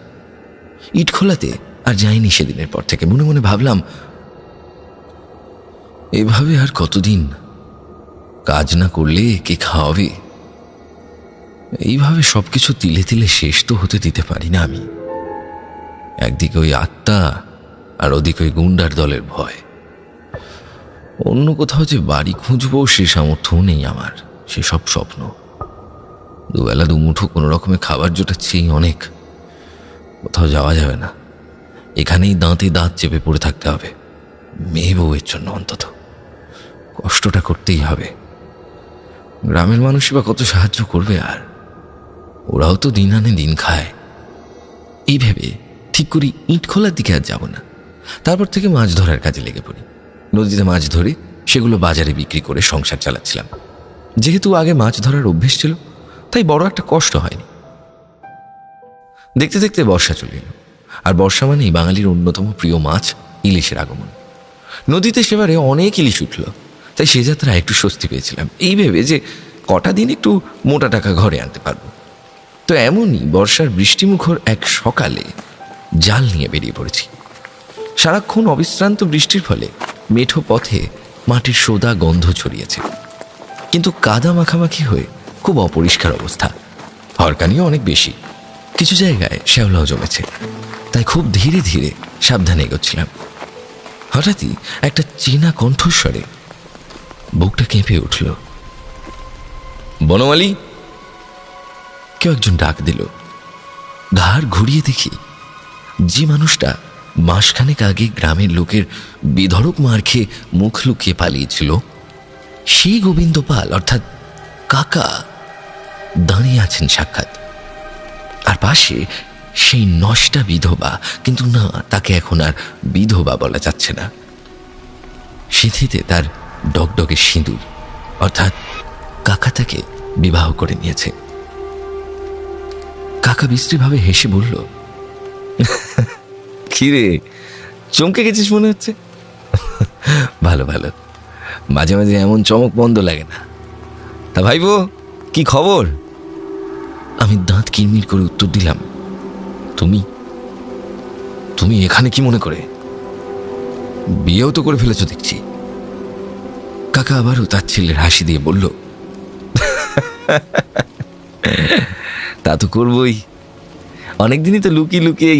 ইটখোলাতে আর যাইনি সেদিনের পর থেকে। মনে মনে ভাবলাম, এভাবে আর কতদিন? কাজ না করলে কে খাওয়াবে? এইভাবে সবকিছু তিলে তিলে শেষ তো হতে দিতে পারি না আমি। একদিকে ওই আত্মা আর ওদিকে ওই গুন্ডার দলের ভয়। অন্য কোথাও যে বাড়ি খুঁজবো সে সামর্থ্যও নেই আমার। সেসব স্বপ্ন। দুবেলা দুমুঠো কোনো রকমে খাবার জোটাচ্ছি অনেক। কোথাও যাওয়া যাবে না। এখানেই দাঁতে দাঁত চেপে পড়ে থাকতে হবে, মেয়ে বউয়ের জন্য অন্তত। কষ্টটা করতেই হবে। গ্রামের মানুষই বা কত সাহায্য করবে? আর ওরাও তো দিন আনে দিন খায়। এই ভেবে ঠিক করি ইটখোলার দিকে আর যাব না। তারপর থেকে মাছ ধরার কাজে লেগে পড়ি। নদীতে মাছ ধরে সেগুলো বাজারে বিক্রি করে সংসার চালাচ্ছিলাম। যেহেতু আগে মাছ ধরার অভ্যেস ছিল, তাই বড় একটা কষ্ট হয়নি। দেখতে দেখতে বর্ষা চলে এলো। আর বর্ষা মানেই বাঙালির অন্যতম প্রিয় মাছ ইলিশের আগমন। নদীতে সেবারে অনেক ইলিশ উঠল, তাই সে যাত্রা একটু স্বস্তি পেয়েছিলাম, এই ভেবে যে কটা দিন একটু মোটা টাকা ঘরে আনতে পারবো। তো এমনই বর্ষার বৃষ্টিমুখর এক সকালে জাল নিয়ে বেরিয়ে পড়েছি। সারাক্ষণ অবিশ্রান্ত বৃষ্টির ফলে মেঠো পথে মাটির সোদা গন্ধ ছড়িয়েছে, কিন্তু কাদা মাখামাখি হয়ে খুব অপরিষ্কার অবস্থা। হরকানিও অনেক বেশি। কিছু জায়গায় শ্যাওলাও জমেছে, তাই খুব ধীরে ধীরে সাবধানে এগোচ্ছিলাম। হঠাৎই একটা চেনা কণ্ঠস্বরে বুকটা কেঁপে উঠল। বনমালী! কেউ একজন ডাক দিল। ঘাড় ঘুরিয়ে দেখি যে মানুষটা মাসখানেক আগে গ্রামের লোকের বেধড়ক মার খেয়ে মুখ লুকিয়ে পালিয়েছিল, সেই গোবিন্দ পাল অর্থাৎ কাকা দাঁড়িয়ে আছেন সাক্ষাৎ। আর পাশে সেই নষ্টা বিধবা, কিন্তু না, তাকে এখন আর বিধবা বলা যাচ্ছে না। সিঁথিতে তার ডগডগে সিঁদুর, অর্থাৎ কাকা তাকে বিবাহ করে নিয়েছে। কাকা বিশ্রীভাবে হেসে বলল, কিরে, চমকে গেছিস মনে হচ্ছে? ভালো ভালো, মাঝে মাঝে এমন চমক বন্ধ লাগে না। তা ভাইবো, কি খবর? আমি দাঁত কিরমির করে উত্তর দিলাম, তুমি তুমি এখানে কি মনে করে? বিয়েও তো করে ফেলেছ দেখছি। কাকা আবারও তার ছেলের হাসি দিয়ে বলল, তা তো করবই। অনেকদিনই তো লুকিয়ে লুকিয়ে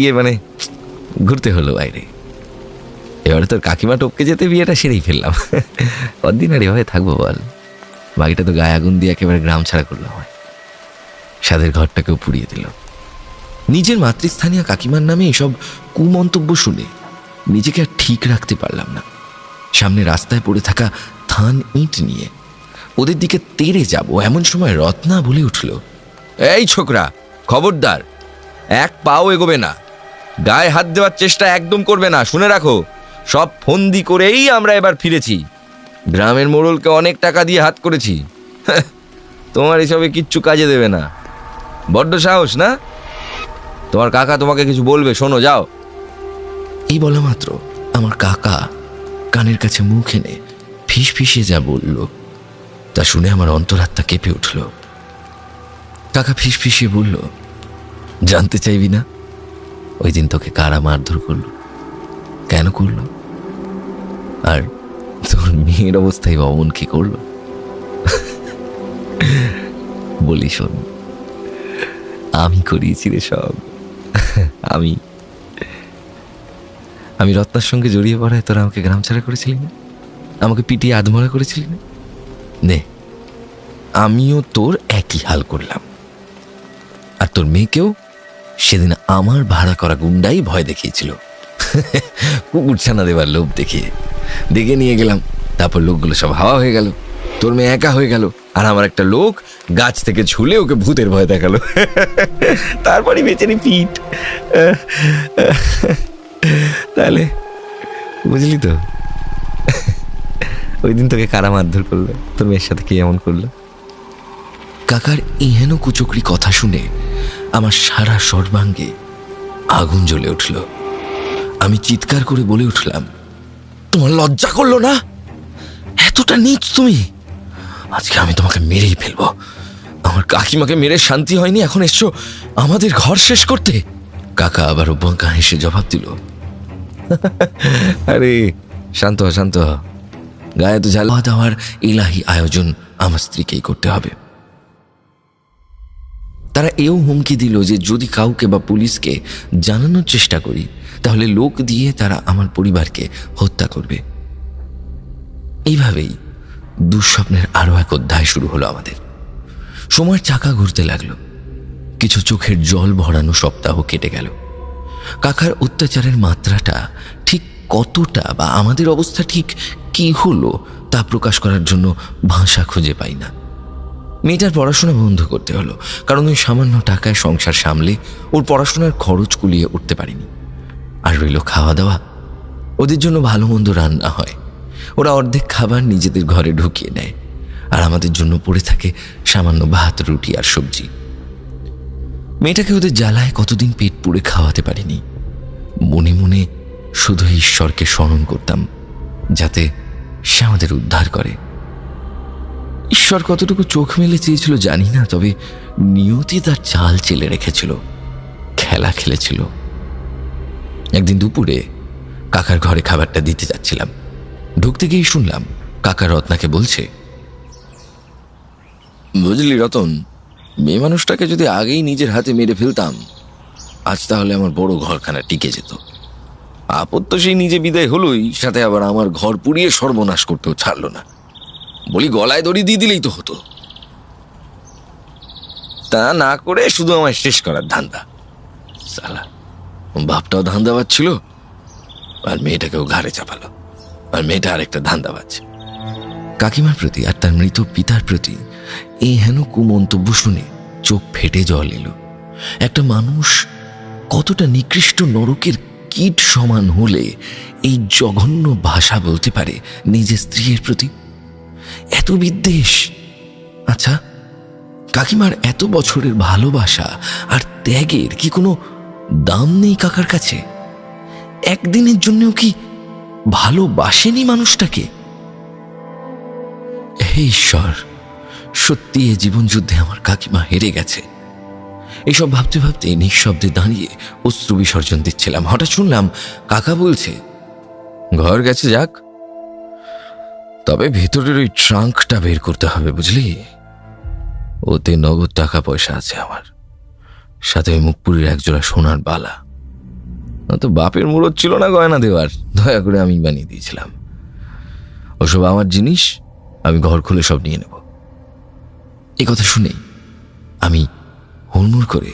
ঘুরতে হলো বাইরে। এবারে তোর কাকিমা টপকে যেতে বিয়েটা সেরেই ফেললাম। কদিন আর এভাবে থাকবো বল? বাকিটা তো গায়ে আগুন দিয়ে একেবারে গ্রাম ছাড়া করলো হয়। সাদের ঘরটাকেও পুড়িয়ে দিল। নিজের মাতৃস্থানীয় কাকিমার নামে এসব কুমন্তব্য শুনে নিজেকে আর ঠিক রাখতে পারলাম না। সামনে রাস্তায় পড়ে থাকা থান ইট নিয়ে ওদের দিকে তেড়ে যাব, এমন সময় রত্না বলে উঠল, এই ছোকরা, খবরদার, এক পাও এগোবে না। গায়ে হাত দেওয়ার চেষ্টা একদম করবে না, শুনে রাখো। সব ফন্দি করেই আমরা এবার ফিরেছি। গ্রামের মোড়লকে অনেক টাকা দিয়ে হাত করেছি। তোমার এসবে কিচ্ছু কাজে দেবে না। বড্ড সাহস না? তোমার কাকা তোমাকে কিছু বলবে, শোনো, যাও। এই বলা মাত্র আমার কাকা কানের কাছে মুখ এনে ফিস ফিসে যা বলল, তা শুনে আমার অন্তরাত্মা কেঁপে উঠল। কাকা ফিস ফিসিয়ে বলল, জানতে চাইবি না ওই দিন তোকে কারা মারধর করলো, কেন করলো, আর তোর মেয়ের অবস্থায় অমন কি করলো? বলি শোন, আমি করিয়েছি রে সব। আমি রত্নার সঙ্গে জড়িয়ে পড়ায় তোরা আমাকে গ্রাম ছাড়া করেছিলি না? আমাকে পিটিয়ে আধমরা করেছিলি না? নে, আমিও তোর একই হাল করলাম। আর তোর মেয়েকেও সেদিন আমার ভাড়া করা গুন্ডাই ভয় দেখিয়েছিল। কুকুর ছানা দেবার লোভ দেখিয়ে দেখে নিয়ে গেলাম। তারপর লোকগুলো সব হাওয়া হয়ে গেল, তোর মেয়ে একা হয়ে গেল, আর আমার একটা লোক গাছ থেকে ঝুলে ওকে ভূতের ভয় দেখালো। তারপরই বেচারি পিঠ। তাহলে বুঝলি তো ওই দিন তোকে কারা মারধর করলো, তোর মেয়ের সাথে কি এমন করলো? কাকার ইহেন কুচকরি কথা শুনে আমার সারা সর্বাঙ্গে আগুন জ্বলে উঠল। আমি চিৎকার করে বলে উঠলাম, তোমার লজ্জা করলো না? এতটা নীচ তুমি? আজকে আমি তোমাকে মেরেই ফেলবো। আমার কাকিমাকে মেরে শান্তি হয়নি, এখন এসছো আমাদের ঘর শেষ করতে? কাকা আবারও বাঁকা হেসে জবাব দিল, আরে শান্ত হ, শান্ত হ। গায়ে তো জ্বালা দেওয়ার ইলাহি আয়োজন আমার স্ত্রীকেই করতে হবে। তারা এও হুমকি দিল যে যদি কাউকে বা পুলিশকে জানানোর চেষ্টা করি তাহলে লোক দিয়ে তারা আমার পরিবারকে হত্যা করবে। এইভাবেই দুঃস্বপ্নের আরো এক অধ্যায় শুরু হলো আমাদের। সময়ের চাকা ঘুরতে লাগলো। কিছু চোখের জল ভরানো সপ্তাহ কেটে গেল। কাকার অত্যাচারের মাত্রাটা ঠিক কতটা বা আমাদের অবস্থা ঠিক কি হলো তা প্রকাশ করার জন্য ভাষা খুঁজে পাই না। মেয়েটার পড়াশোনা বন্ধ করতে হলো, কারণ ওই সামান্য টাকায় সংসার সামলে ওর পড়াশোনার খরচ কুলিয়ে উঠতে পারিনি। আর রইল খাওয়া দাওয়া। ওদের জন্য ভালো মন্দ রান্না হয়, ওরা অর্ধেক খাবার নিজেদের ঘরে ঢুকিয়ে নেয়, আর আমাদের জন্য পড়ে থাকে সামান্য ভাত, রুটি আর সবজি। মেয়েটাকে ওদের জ্বালায় কতদিন পেট পুড়ে খাওয়াতে পারিনি। মনে মনে শুধু ঈশ্বরকে স্মরণ করতাম যাতে সে আমাদের উদ্ধার করে। ঈশ্বর কতটুকু চোখ মেলে চেয়েছিল জানি না, তবে নিয়তি তার চাল চেলে রেখেছিল, খেলা খেলেছিল। একদিন দুপুরে কাকার ঘরে খাবারটা দিতে যাচ্ছিলাম। ঢুকতে গিয়েই শুনলাম কাকা রত্নাকে বলছে, বুঝলি রতন, মেয়ে মানুষটাকে যদি আগেই নিজের হাতে মেরে ফেলতাম আজ তাহলে আমার বড় ঘরখানা টিকে যেত। আপত্ত সেই নিজে বিদায় হলোই, সাথে আবার আমার ঘর পুড়িয়ে সর্বনাশ করতেও ছাড়লো না। বলি গলায় দড়ি দিয়ে দিলেই তো হতো, তা না করে শুধু আমায় শেষ করার ধান্দা। সালা বাপটাও ধান্দাবাজ ছিল, আর মেয়েটাকেও ঘাড়ে চাপালো, আর মেয়েটা আরেকটা ধান্দাবাজ। কাকিমার প্রতি আর তার মৃত পিতার প্রতি এই হেন কুমন্তব্য শুনে চোখ ফেটে জল এলো। একটা মানুষ কতটা নিকৃষ্ট নরকের কীট সমান হলে এই জঘন্য ভাষা বলতে পারে নিজের স্ত্রীর প্রতি? এত বিদ্বেষ! আচ্ছা, কাকিমার এত বছরের ভালোবাসা আর ত্যাগের কি কোনো দাম নেই কাকার কাছে? একদিনের জন্যও কি ভালোবাসেনি মানুষটাকে? হে ঈশ্বর, সত্যি এ জীবনযুদ্ধে আমার কাকিমা হেরে গেছে। এইসব ভাবতে ভাবতে নিঃশব্দে দাঁড়িয়ে অশ্রু বিসর্জন দিচ্ছিলাম। হঠাৎ শুনলাম কাকা বলছে, ঘর গেছে যাক, তবে ভেতরের ওই ট্রাঙ্কটা বের করতে হবে, বুঝলি? ওতে নগদ টাকা পয়সা আছে আমার, সাথে ওই মুখপুরীর একজোড়া সোনার বালা। তো বাপের মুরত ছিল না গয়না দেওয়ার, দয়া করে আমি বানিয়ে দিয়েছিলাম। ওসব আমার জিনিস, আমি ঘর খুলে সব নিয়ে নেব। এই কথা শুনেই আমি হুড়মুড় করে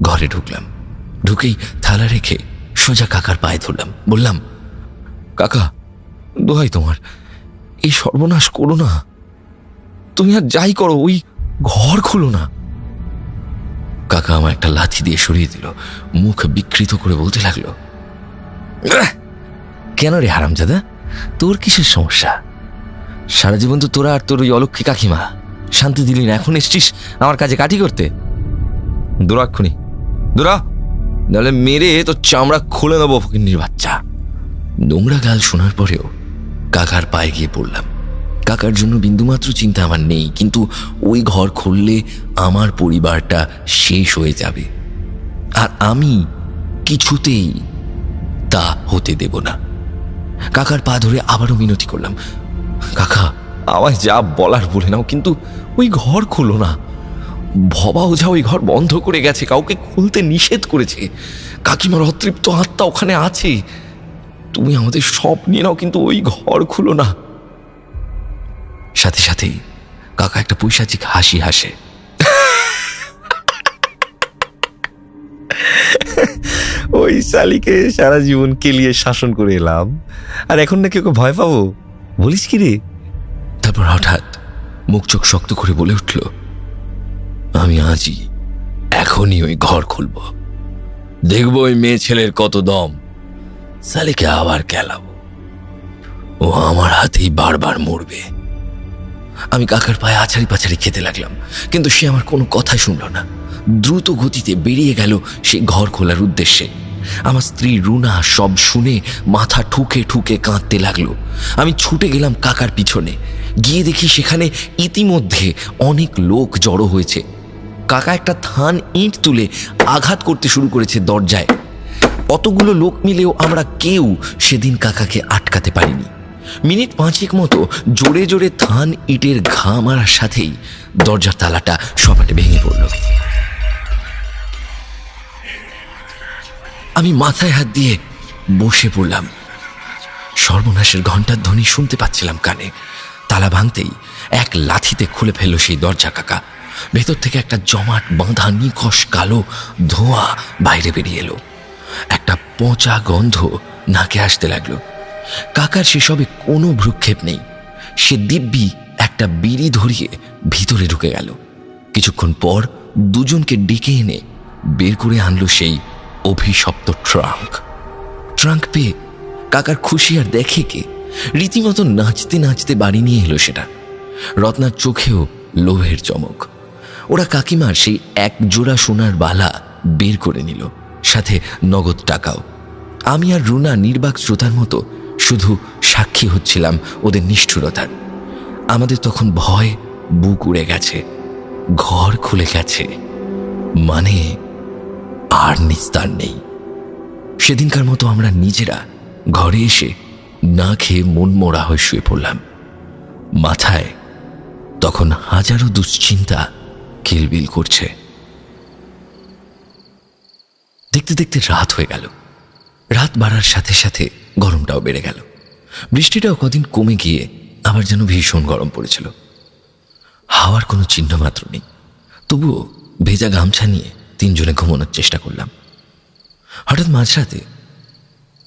ঘরে ঢুকলাম। ঢুকেই থালা রেখে সোজা কাকার পায়ে ধরলাম, বললাম, কাকা দোহাই তোমার, এই সর্বনাশ করো না। তুমি আর যাই করো ওই ঘর খুলো না। কাকা আমার একটা লাথি দিয়ে সরিয়ে দিল, মুখ বিকৃত করে বলতে লাগলো, কেন রে হারামজাদা, তোর কিসের সমস্যা? সারা জীবন তো তোরা আর তোর ওই অলক্ষী কাকিমা শান্তি দিলি না, এখন এসছিস আমার কাজে কাঠি করতে? দোরাক্ষণি দোরা, নাহলে মেরে তোর চামড়া খুলে নেবো ফকিন্নির বাচ্চা। নোংরা গাল শোনার পরেও কাকার পায়ে গিয়ে পড়লাম। কাকার জন্য বিন্দুমাত্র চিন্তা আমার নেই, কিন্তু ওই ঘর খুললে আমার পরিবারটা শেষ হয়ে যাবে, আর আমি কিছুতেই তা হতে দেব না। কাকার পা ধরে আবারও মিনতি করলাম, কাকা আমায় যা বলার বলে নাও, কিন্তু ওই ঘর খুলো না। ভবা ওঝা ওই ঘর বন্ধ করে গেছে, কাউকে খুলতে নিষেধ করেছে। কাকিমার অতৃপ্ত আত্মা ওখানে আছে, তুমি আমাদের সব নিয়ে নাও, কিন্তু ওই ঘর খুলো না। সাথে সাথেই কাকা একটা পৈশাচিক হাসি হাসে। ওই শালিকে সারা জীবন কেলিয়ে শাসন করে এলাম, আর এখন নাকি ওকে ভয় পাবো, বলিস কি রে? তারপর হঠাৎ মুখ চোখ শক্ত করে বলে উঠল, আমি আজই এখনই ওই ঘর খুলব, দেখবো ওই মেয়ে ছেলের কত দম, শালিকে আবার কেলাবো, ও আমার হাতেই বারবার মরবে। আমি কাকার পায়ে আছাড়ি পাছাড়ি খেতে লাগলাম, কিন্তু সে আমার কোনো কথাই শুনল না। দ্রুত গতিতে বেরিয়ে গেল সেই ঘর খোলার উদ্দেশ্যে। আমার স্ত্রী রুনা সব শুনে মাথা ঠুকে ঠুকে কাঁদতে লাগলো। আমি ছুটে গেলাম কাকার পিছনে, গিয়ে দেখি সেখানে ইতিমধ্যে অনেক লোক জড়ো হয়েছে। কাকা একটা থান ইঁট তুলে আঘাত করতে শুরু করেছে দরজায়। অতগুলো লোক মিলেও আমরা কেউ সেদিন কাকাকে আটকাতে পারিনি। মিনিট 5 মতো জোরে জোরে থান ইটের ঘা মারার সাথেই দরজার তালাটা সপাটে ভেঙে পড়ল। আমি মাথায় হাত দিয়ে বসে পড়লাম। সর্বনাশের ঘণ্টার ধ্বনি শুনতে পাচ্ছিলাম কানে। তালা ভাঙতেই এক লাথিতে খুলে ফেলল সেই দরজা কাকা। ভেতর থেকে একটা জমাট বাঁধা নিকষ কালো ধোঁয়া বাইরে বেরিয়ে এলো। একটা পচা গন্ধ নাকে আসতে লাগলো। কাকার সেসবে কোনো ভ্রুক্ষেপ নেই। সে দিব্যি একটা বিড়ি ধরিয়ে ভিতরে ঢুকে গেল। কিছুক্ষণ পর দুজনকে ডেকে এনে বের করে আনলো সেই অভিশপ্ত ট্রাঙ্ক পেয়ে কাকার খুশি আর দেখে কে, রীতিমতো নাচতে নাচতে বাড়ি নিয়ে এলো সেটা। রত্নার চোখেও লোভের চমক। ওরা কাকিমার সেই এক জোড়া সোনার বালা বের করে নিল, সাথে নগদ টাকাও। আমি আর রুনা নির্বাক শ্রোতার মতো শুধু সাক্ষী হচ্ছিলাম ওদের নিষ্ঠুরতার। আমাদের তখন ভয় বুক উড়ে গেছে, ঘর খুলে গেছে, মানে আর নিস্তার নেই। সেদিনকার মতো আমরা নিজেরা ঘরে এসে না খেয়ে মন মরা হয়ে শুয়ে পড়লাম। মাথায় তখন হাজারো দুশ্চিন্তা কিলবিল করছে। দেখতে দেখতে রাত হয়ে গেল। রাত বাড়ার সাথে সাথে গরমটাও বেড়ে গেল। বৃষ্টিটাও কদিন কমে গিয়ে আবার যেন ভীষণ গরম পড়েছিল। হাওয়ার কোনো চিহ্ন মাত্র নেই। তবুও ভেজা গামছা নিয়ে তিনজনে ঘুমানোর চেষ্টা করলাম। হঠাৎ মাঝরাতে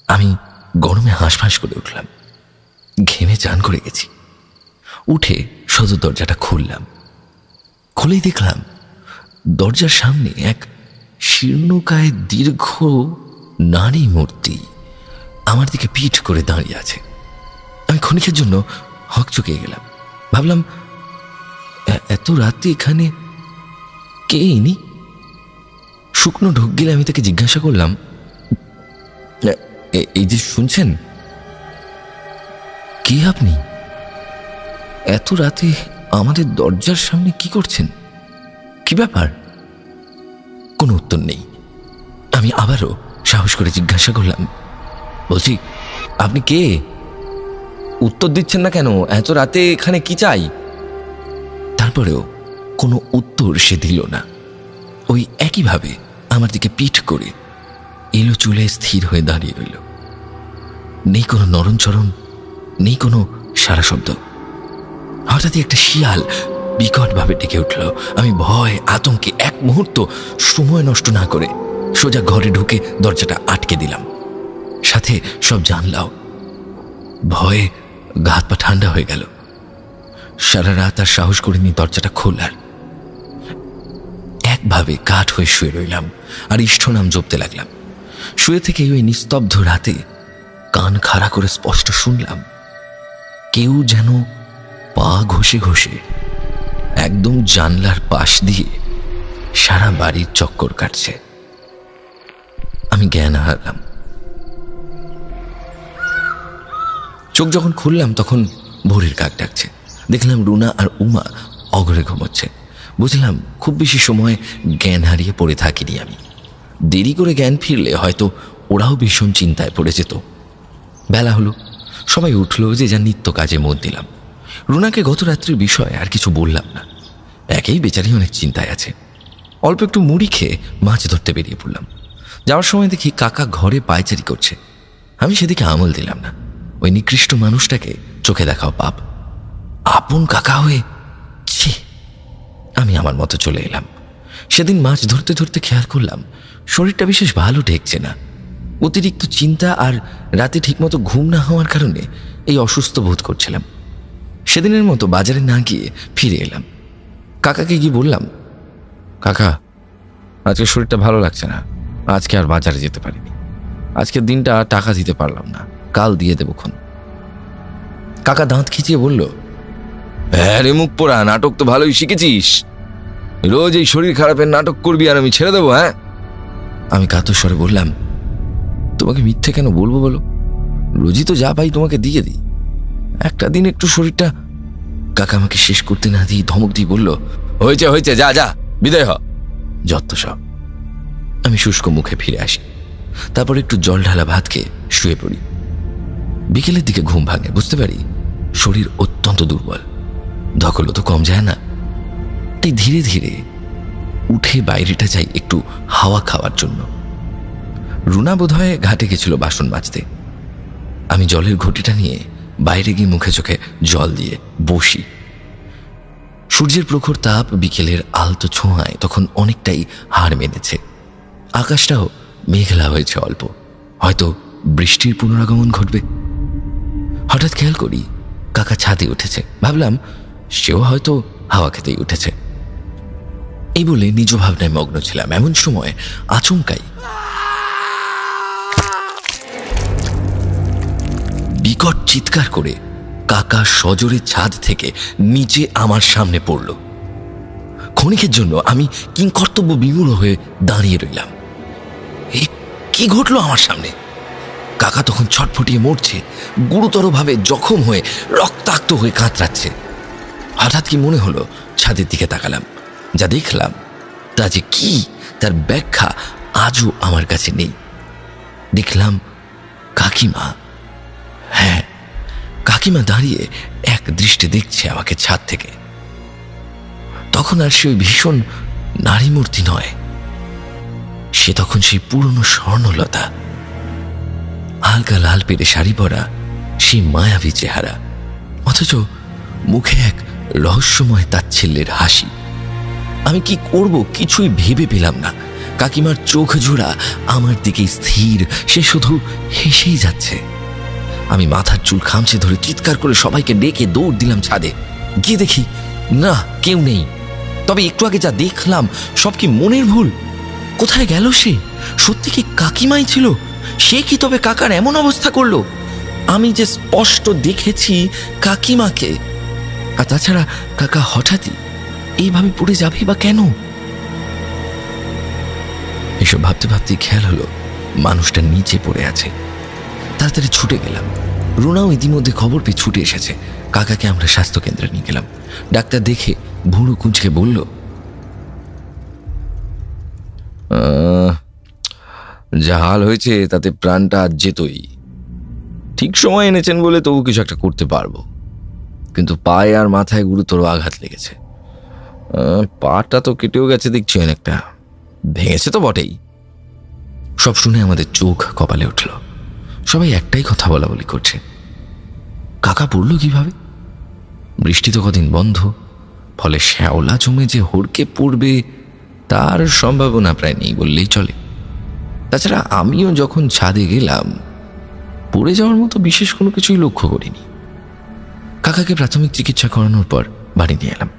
আমি গরমে হাঁসফাঁস করে উঠলাম। ঘেমে চান করে গেছি। উঠে সদর দরজাটা খুললাম। খুলেই দেখলাম দরজার সামনে এক শীর্ণকায় দীর্ঘ নারী মূর্তি আমার দিকে পিঠ করে দাঁড়িয়ে আছে। আমি ক্ষণিকের জন্য হকচকিয়ে গেলাম। ভাবলাম, এত রাতে এখানে কে ইনি? শুকনো ঢোক গেলে আমি তাকে জিজ্ঞাসা করলাম, এই যে শুনছেন, কে আপনি? এত রাতে আমাদের দরজার সামনে কি করছেন? কি ব্যাপার? কোনো উত্তর নেই। আমি আবারও সাহস করে জিজ্ঞাসা করলাম, বলছি, আপনি কে? উত্তর দিচ্ছেন না কেন? এত রাতে এখানে কি চাই? তারপরেও কোনো উত্তর সে দিল না। ওই একইভাবে আমার দিকে পিঠ করে এলো চুলে স্থির হয়ে দাঁড়িয়ে রইল। নেই কোনো নরণচরণ, নেই কোনো সারা শব্দ। হঠাৎই একটা শিয়াল বিকটভাবে ডেকে উঠল। আমি ভয় আতঙ্কে এক মুহূর্ত সময় নষ্ট না করে সোজা ঘরে ঢুকে দরজাটা আটকে দিলাম, সাথে সব জানলাও। ভয়ে গা হাত পা ঠান্ডা হয়ে গেল। সারা রাত আর সাহস করিনি দরজাটা খোলার। একভাবে কাঠ হয়ে শুয়ে রইলাম আর ইষ্টনাম জপতে লাগলাম। শুয়ে থেকে ওই নিস্তব্ধ রাতে কান খাড়া করে স্পষ্ট শুনলাম কেউ যেন পা ঘষে ঘষে একদম জানলার পাশ দিয়ে সারা বাড়ির চক্কর কাটছে। আমি জ্ঞান হারালাম। চোখ যখন খুললাম তখন ভোরের কাক ডাকছে। দেখলাম রুনা আর উমা অঘরে ঘুমোচ্ছে। বুঝলাম খুব বেশি সময় জ্ঞান হারিয়ে পড়ে থাকিনি আমি। দেরি করে জ্ঞান ফিরলে হয়তো ওরাও ভীষণ চিন্তায় পড়ে যেত। বেলা হলো, সবাই উঠলো, যে যার নিত্য কাজে মন দিলাম। রুনাকে গত রাত্রির বিষয়ে আর কিছু বললাম না। একেই বেচারি অনেক চিন্তায় আছে। অল্প একটু মুড়ি খেয়ে মাছ ধরতে বেরিয়ে পড়লাম। যাওয়ার সময় দেখি কাকা ঘরে পায়চারি করছে। আমি সেদিকে আমল দিলাম না। ওই নিকৃষ্ট মানুষটাকে চোখে দেখাও পাপ। আপন কাকা হয়ে ছি। আমি আমার মতো চলে এলাম। সেদিন মাছ ধরতে ধরতে খেয়াল করলাম শরীরটা বিশেষ ভালো ঠেকছে না। অতিরিক্ত চিন্তা আর রাতে ঠিকমতো ঘুম না হওয়ার কারণে এই অসুস্থ বোধ করছিলাম। সেদিনের মতো বাজারে না গিয়ে ফিরে এলাম। কাকাকে গিয়ে বললাম, কাকা, আজকে শরীরটা ভালো লাগছে না, আজকে আর বাজারে যেতে পারিনি। আজকের দিনটা টাকা দিতে পারলাম না, কাল দিয়ে দেবক্ষণ। কাকা দাঁত খিচিয়ে বলল, হ্যাঁ রে মুখ পোড়া, নাটক তো ভালোই শিখেছিস। রোজ এই শরীর খারাপের নাটক করবি আর আমি ছেড়ে দেবো? হ্যাঁ। আমি কাতর স্বরে বললাম, তোমাকে মিথ্যে কেন বলবো বলো? রোজই তো যা পাই তোমাকে দিয়ে দিই, একটা দিন একটু শরীরটা। কাকা আমাকে শেষ করতে না দিয়ে ধমক দিয়ে বলল, হয়েছে হয়েছে, যা যা, বিদায় হ। যত সব। আমি শুষ্ক মুখে ফিরে আসি, তারপর একটু জল ঢালা ভাত খেয়ে শুয়ে পড়ি। বিকেলের দিকে ঘুম ভাঙে, বুঝতে পারি শরীর অত্যন্ত দুর্বল, ধকলও তো কম যায় না। তাই ধীরে ধীরে উঠে বাইরেটা যাই একটু হাওয়া খাওয়ার জন্য। রুনা বোধহয় ঘাটে গেছিল বাসন মাজতে। আমি জলের ঘটিটা নিয়ে বাইরে গিয়ে মুখে চোখে জল দিয়ে বসি। সূর্যের প্রখর তাপ বিকেলের আলতো ছোঁয়ায় তখন অনেকটাই হার মেনেছে। আকাশটাও মেঘলা হয়েছে অল্প, হয়তো বৃষ্টির পুনরাগমন ঘটবে। হঠাৎ খেয়াল করি কাকা ছাদে উঠেছে। ভাবলাম সেও হয়তো হাওয়া খেতেই উঠেছে। এই বলে নিজ ভাবনায় মগ্ন ছিলাম। এমন সময় আচমকাই বিকট চিৎকার করে কাকা সজোরে ছাদ থেকে নিচে আমার সামনে পড়ল। ক্ষণিকের জন্য আমি কিংকর্তব্য বিমূঢ় হয়ে দাঁড়িয়ে রইলাম। কি ঘটলো আমার সামনে? কাকা তখন ছটফটিয়ে মরছে, গুরুতরভাবে জখম হয়ে রক্তাক্ত হয়ে কাতরাচ্ছে। হঠাৎ কি মনে হলো, ছাদের দিকে তাকালাম। যা দেখলাম তা যে কি, তার ব্যাখ্যা আজও আমার কাছে নেই। দেখলাম কাকিমা, হ্যাঁ কাকিমা দাঁড়িয়ে এক দৃষ্টে দেখছে আমাকে ছাদ থেকে। তখন আর সে ওই ভীষণ নারীমূর্তি নয়, সে তখন সেই পুরনো স্বর্ণলতা, হালকা লাল পেরে শাড়ি পরা সেই মায়াবী চেহারা, অথচ মুখে এক রহস্যময় তাচ্ছিল্যের হাসি। আমি কি করব কিছুই ভেবে পেলাম না। কাকিমার চোখ জোড়া আমার দিকে স্থির, সে শুধু হেসেই যাচ্ছে। আমি মাথার চুল খামচে ধরে চিৎকার করে সবাইকে ডেকে দৌড় দিলাম ছাদে। গিয়ে দেখি না, কেউ নেই। তবে একটু আগে যা দেখলাম সব কি মনের ভুল? কোথায় গেল সে? সত্যি কি কাকিমাই ছিল? সে কি তবে কাকার এমন অবস্থা করলো? আমি যে স্পষ্ট দেখেছি কাকিমাকে। আর তাছাড়া কাকা হঠাৎই এইভাবে পড়ে যাবে বা কেন? এসব ভাবতে ভাবতে খেয়াল হলো মানুষটা নিচে পড়ে আছে। তাড়াতাড়ি ছুটে গেলাম। রুনাও ইতিমধ্যে খবর পেয়ে ছুটে এসেছে। কাকাকে আমরা স্বাস্থ্যকেন্দ্রে নিয়ে গেলাম। ডাক্তার দেখে ভুঁড়ো কুঁচকে বলল, যা হাল হয়েছে তাতে প্রাণটা আজ যেতই। ঠিক সময় এনেছেন বলে তবু কিছু একটা করতে পারবো, কিন্তু পায়ে আর মাথায় গুরুতর আঘাত লেগেছে। পাটা তো কেটেও গেছে দেখছি অনেকটা, ভেঙেছে তো বটেই। সব শুনে আমাদের চোখ কপালে উঠল। সবাই একটাই কথা বলা বলি করছে, কাকা পড়ল কিভাবে? বৃষ্টি তো কদিন বন্ধ, ফলে শ্যাওলা জমে যে হড়কে পড়বে তার সম্ভাবনা প্রায় নেই বললেই চলে। তাছাড়া আমিও যখন ছাদে গেলাম পড়ে যাওয়ার মতো বিশেষ কোনো কিছুই লক্ষ্য করিনি। কাকাকে প্রাথমিক চিকিৎসা করানোর পর বাড়ি নিয়ে এলাম।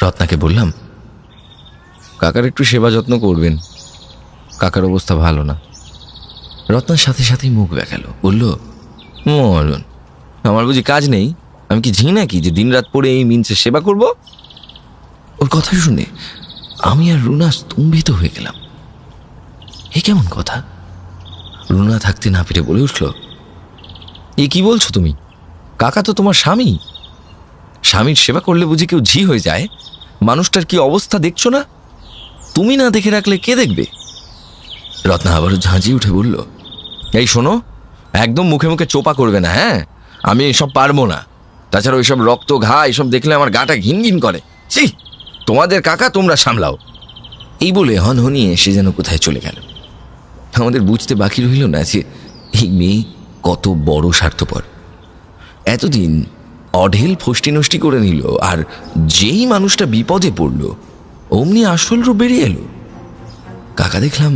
রত্নাকে বললাম, কাকার একটু সেবা যত্ন করবেন, কাকার অবস্থা ভালো না। রত্নার সাথে সাথেই মুখ বেঁকালো, বলল, মরণ, আমার বুঝি কাজ নেই? আমি কি ঝি নাকি যে দিনরাত পড়ে এই মিনসের সেবা করব? ওর কথা শুনে আমি আর রুনা স্তম্ভিত হয়ে গেলাম। এ কেমন কথা? রুনা থাকতে না পেরে বলে উঠল, এ কি বলছো তুমি? কাকা তো তোমার স্বামী। স্বামীর সেবা করলে বুঝি কেউ ঝি হয়ে যায়? মানুষটার কি অবস্থা দেখছো না? তুমি না দেখে রাখলে কে দেখবে? রত্না আবারও ঝাঁঝিয়ে উঠে বলল, এই শোনো, একদম মুখে মুখে চোপা করবে না, হ্যাঁ? আমি এসব পারবো না। তাছাড়া ওইসব রক্ত ঘা এসব দেখলে আমার গাটা ঘিন ঘিন করে। ছি, তোমাদের কাকা তোমরা সামলাও। এই বলে হনহনিয়ে সে যেন কোথায় চলে গেল। আমাদের বুঝতে বাকি রইল না যে এই মেয়ে কত বড় স্বার্থপর। এতদিন অঢেল ফষ্টি নষ্টি করে নিল, আর যেই মানুষটা বিপদে পড়ল অমনি আসল রূপ বেরিয়ে এলো। কাকা দেখলাম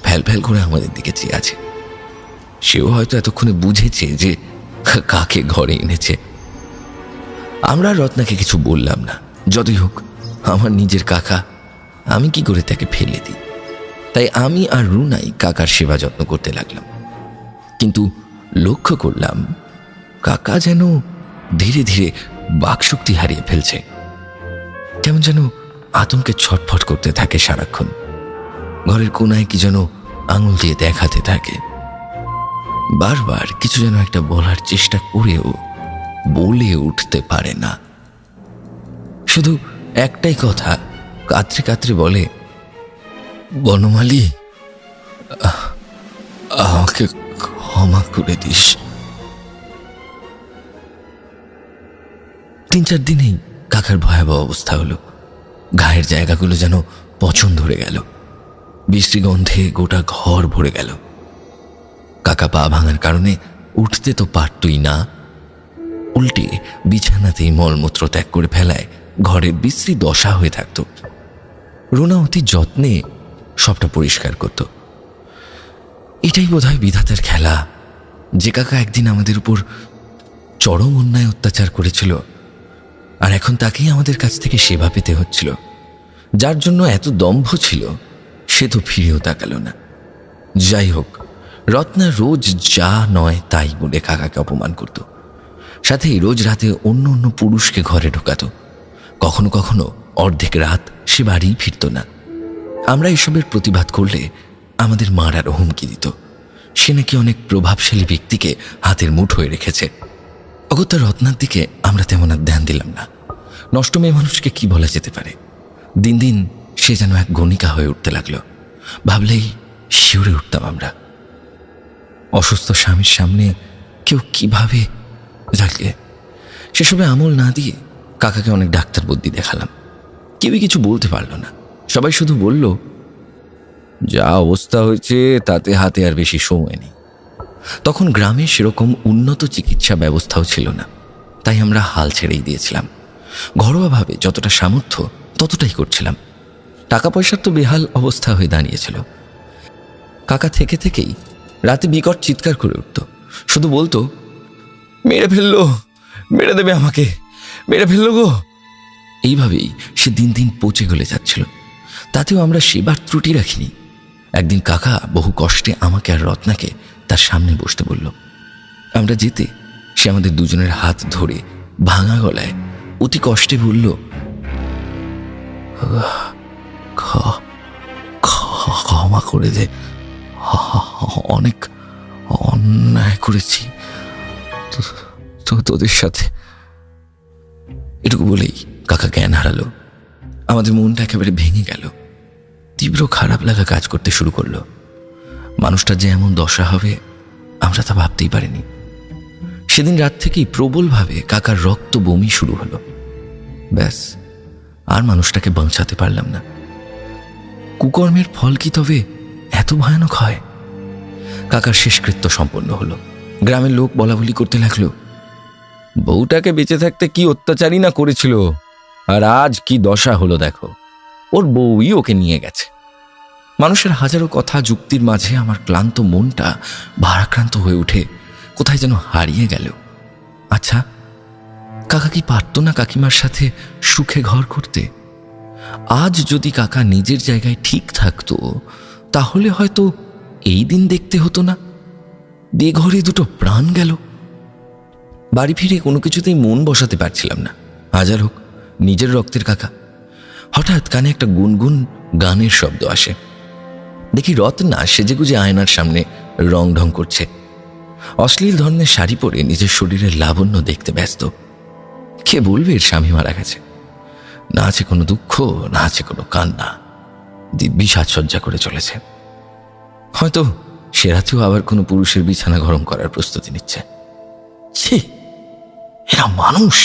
ফ্যাল ফ্যাল করে আমাদের দিকে চেয়ে আছে। সেও হয়তো এতক্ষণে বুঝেছে যে কাকে ঘরে এনেছে। আমরা রত্নাকে কিছু বললাম না। যতই হোক আমার নিজের কাকা, আমি কি করে তাকে ফেলে দিই? তাই আমি আর রুনাই কাকার সেবা যত্ন করতে লাগলাম। কিন্তু লক্ষ্য করলাম কাকা যেন ধীরে ধীরে বাকশক্তি হারিয়ে ফেলছে। কেমন যেন আতঙ্কে ছটফট করতে থাকে সারাক্ষণ। ঘরের কোনায় কি যেন আঙুল দিয়ে দেখাতে থাকে। বারবার কিছু যেন একটা বলার চেষ্টা করেও বলে উঠতে পারে না। শুধু একটাই কথা কাতরে কাতরে বলে, বনমালী, আমাকে ক্ষমা করে দিস। 3-4 দিনেই কাকার ভয়াবহ অবস্থা হলো। গায়ের জায়গাগুলো যেন পচন ধরে গেল, বৃষ্টি গন্ধে গোটা ঘর ভরে গেল। কাকা পা ভাঙার কারণে উঠতে তো পারতই না, উল্টে বিছানাতেই মলমূত্র ত্যাগ করে ফেলায় ঘরের বিশ্রী দশা হয়ে থাকত। রুনা অতি যত্নে সবটা পরিষ্কার করত। এটাই বোধহয় বিধাতার খেলা যে কাকা একদিন আমাদের উপর চরম অন্যায় অত্যাচার করেছিল, আর এখন তাকেই আমাদের কাছ থেকে সেবা পেতে হচ্ছিল। যার জন্য এত দম্ভ ছিল সে তো ফিরেও তাকাল না। যাই হোক, রত্না রোজ যা নয় তাই বলে কাকাকে অপমান করত। সাথে রোজ রাতে অন্য অন্য পুরুষকে ঘরে ঢোকাতো। কখনো কখনো অর্ধেক রাত সে বাড়ি ফিরত না। আমরা এসবের প্রতিবাদ করলে আমাদের মার আরো হুমকি দিত। সে নাকি অনেক প্রভাবশালী ব্যক্তিকে হাতের মুঠোয় রেখেছে। অগত্যা রত্নার দিকে আমরা তেমন আর ধ্যান দিলাম না। নষ্ট মেয়ে মানুষকে কি বলা যেতে পারে। দিন দিন সে যেন এক গণিকা হয়ে উঠতে লাগলো। ভাবলেই শিউরে উঠতাম আমরা। অসুস্থ স্বামীর সামনে কেউ কিভাবে যাকে সেসবে আমল না দিয়ে কাকাকে অনেক ডাক্তার বুদ্ধি দেখালাম। কেউই কিছু বলতে পারল না। সবাই শুধু বলল, যা অবস্থা হয়েছে তাতে হাতে আর বেশি সময় নেই। তখন গ্রামে সেরকম উন্নত চিকিৎসা ব্যবস্থাও ছিল না, তাই আমরা হাল ছেড়েই দিয়েছিলাম। ঘরোয়াভাবে যতটা সামর্থ্য ততটাই করছিলাম। টাকা পয়সার তো বেহাল অবস্থা হয়ে দাঁড়িয়েছিল। কাকা থেকে থেকেই রাতে বিকট চিৎকার করে উঠত। শুধু বলতো, মেরে ফেললো, মেরে দেবে আমাকে, মেরে ফেললো গো। এইভাবেই সে দিন দিন পচে গলে যাচ্ছিল। তাতেও আমরা সেবার ত্রুটি রাখিনি। একদিন কাকা বহু কষ্টে আমাকে আর রত্নাকে তার সামনে বসতে বলল। আমরা যেতে সে আমাদের দুজনের হাত ধরে ভাঙা গলায় অতি কষ্টে বলল, ক্ষমা করে দে, অনেক অন্যায় করেছি তোদের সাথে। এটুকু বলেই কাকা জ্ঞান হারালো। আমাদের মনটা একেবারে ভেঙে গেল। তীব্র খারাপ লাগা কাজ করতে শুরু করলো। মানুষটা যে এমন দশা হবে আমরা তা ভাবতেই পারিনি। সেদিন রাত থেকেই প্রবলভাবে কাকার রক্ত বমি শুরু হলো। ব্যাস, আর মানুষটাকে বাঁচাতে পারলাম না। কুকর্মের ফল কি তবে এত ভয়ানক হয়? কাকার শেষকৃত্য সম্পন্ন হলো। গ্রামের লোক বলা বলি করতে লাগলো, বউটাকে বেঁচে থাকতে কি অত্যাচারই না করেছিল, আর আজ কি দশা হলো দেখো, ওর বউই ওকে নিয়ে গেছে। মানুষের হাজারো কথা যুক্তির মাঝে আমার ক্লান্ত মনটা ভারাক্রান্ত হয়ে উঠে কোথায় যেন হারিয়ে গেল। আচ্ছা, কাকা কি পারত না কাকিমার সাথে সুখে ঘর করতে? আজ যদি কাকা নিজের জায়গায় ঠিক থাকতো তাহলে হয়তো এই দিন দেখতে হতো না। বেঘরে দুটো প্রাণ গেল। বাড়ি ফিরে কোনো কিছুতেই মন বসাতে পারছিলাম না। হাজার হোক নিজের রক্তের কাকা। হঠাৎ কানে একটা গুনগুন গানের শব্দ আসে। দেখি রত্না সেজেগুজে আয়নার সামনে রং ঢং করছে। অশ্লীল ধরনের শাড়ি পরে নিজের শরীরের লাবণ্য দেখতে ব্যস্ত। কে বলবে এর স্বামী মারা গেছে? না আছে কোনো দুঃখ, না আছে কোনো কান্না। দিব্যি সাজসজ্জা করে চলেছে। হয়তো সে রাতেও আবার কোনো পুরুষের বিছানা গরম করার প্রস্তুতি নিচ্ছে। ছি, এরা মানুষ!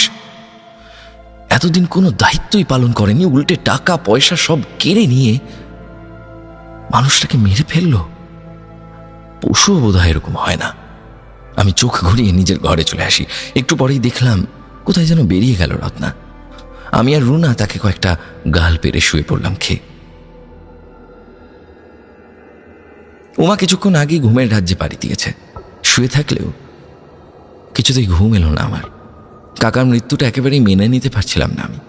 এতদিন কোনো দায়িত্বই পালন করেনি, উল্টে টাকা পয়সা সব কেড়ে নিয়ে মানুষটাকে মেরে ফেললো। পশুও বোধহয় এরকম হয় না। আমি চোখ ঘুরিয়ে নিজের ঘরে চলে আসি। একটু পরেই দেখলাম কোথায় যেন বেরিয়ে গেল রত্না। আমি আর রুনা তাকে কয়েকটা গাল পেরে শুয়ে পড়লাম খেয়ে। উমা কিছুক্ষণ আগেই ঘুমের রাজ্যে পাড়ি দিয়েছে। শুয়ে থাকলেও কিছুতেই ঘুম এলো না আমার। কাকার মৃত্যুটা একেবারেই মেনে নিতে পারছিলাম না আমি।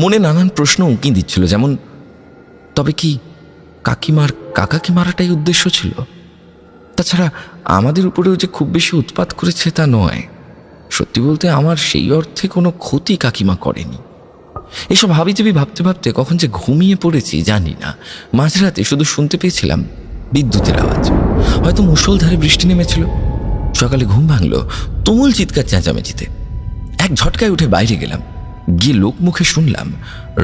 মনে নানান প্রশ্ন উঁকি দিচ্ছিল, যেমন তবে কি কাকিমার কাকাকে মারাটাই উদ্দেশ্য ছিল? তাছাড়া আমাদের উপরেও যে খুব বেশি উৎপাত করেছে তা নয়। সত্যি বলতে আমার সেই অর্থে কোনো ক্ষতি কাকিমা করেনি। এসব হাবিজাবি ভাবতে ভাবতে কখন যে ঘুমিয়ে পড়েছি জানি না। মাঝরাতে শুধু শুনতে পেয়েছিলাম বিদ্যুতের আওয়াজ, হয়তো মুষলধারে বৃষ্টি নেমেছিল। সকালে ঘুম ভাঙল তুমুল চিৎকার চেঁচামেচিতে। এক ঝটকায় উঠে বাইরে গেলাম। গিয়ে লোক মুখে শুনলাম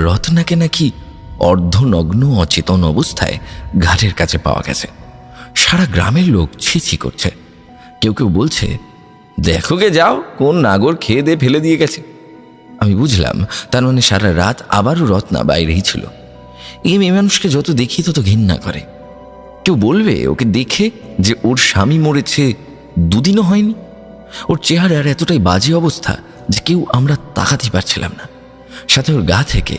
রত্নাকে নাকি অর্ধনগ্ন অচেতন অবস্থায় ঘাটের কাছে পাওয়া গেছে। সারা গ্রামের লোক ছিছি করছে। কেউ কেউ বলছে, দেখো গে যাও, কোন নাগর খেয়ে দিয়ে ফেলে দিয়ে গেছে। আমি বুঝলাম তার মানে সারা রাত আবারও রত্না বাইরেই ছিল। এই মেয়ে মানুষকে যত দেখি তত ঘৃণা করে। কেউ বলবে ওকে দেখে যে ওর স্বামী মরেছে 2 দিনও হয়নি। ওর চেহারার এতটাই বাজে অবস্থা যে কেউ আমরা তাকাতে পারছিলাম না। সাথে ওর গা থেকে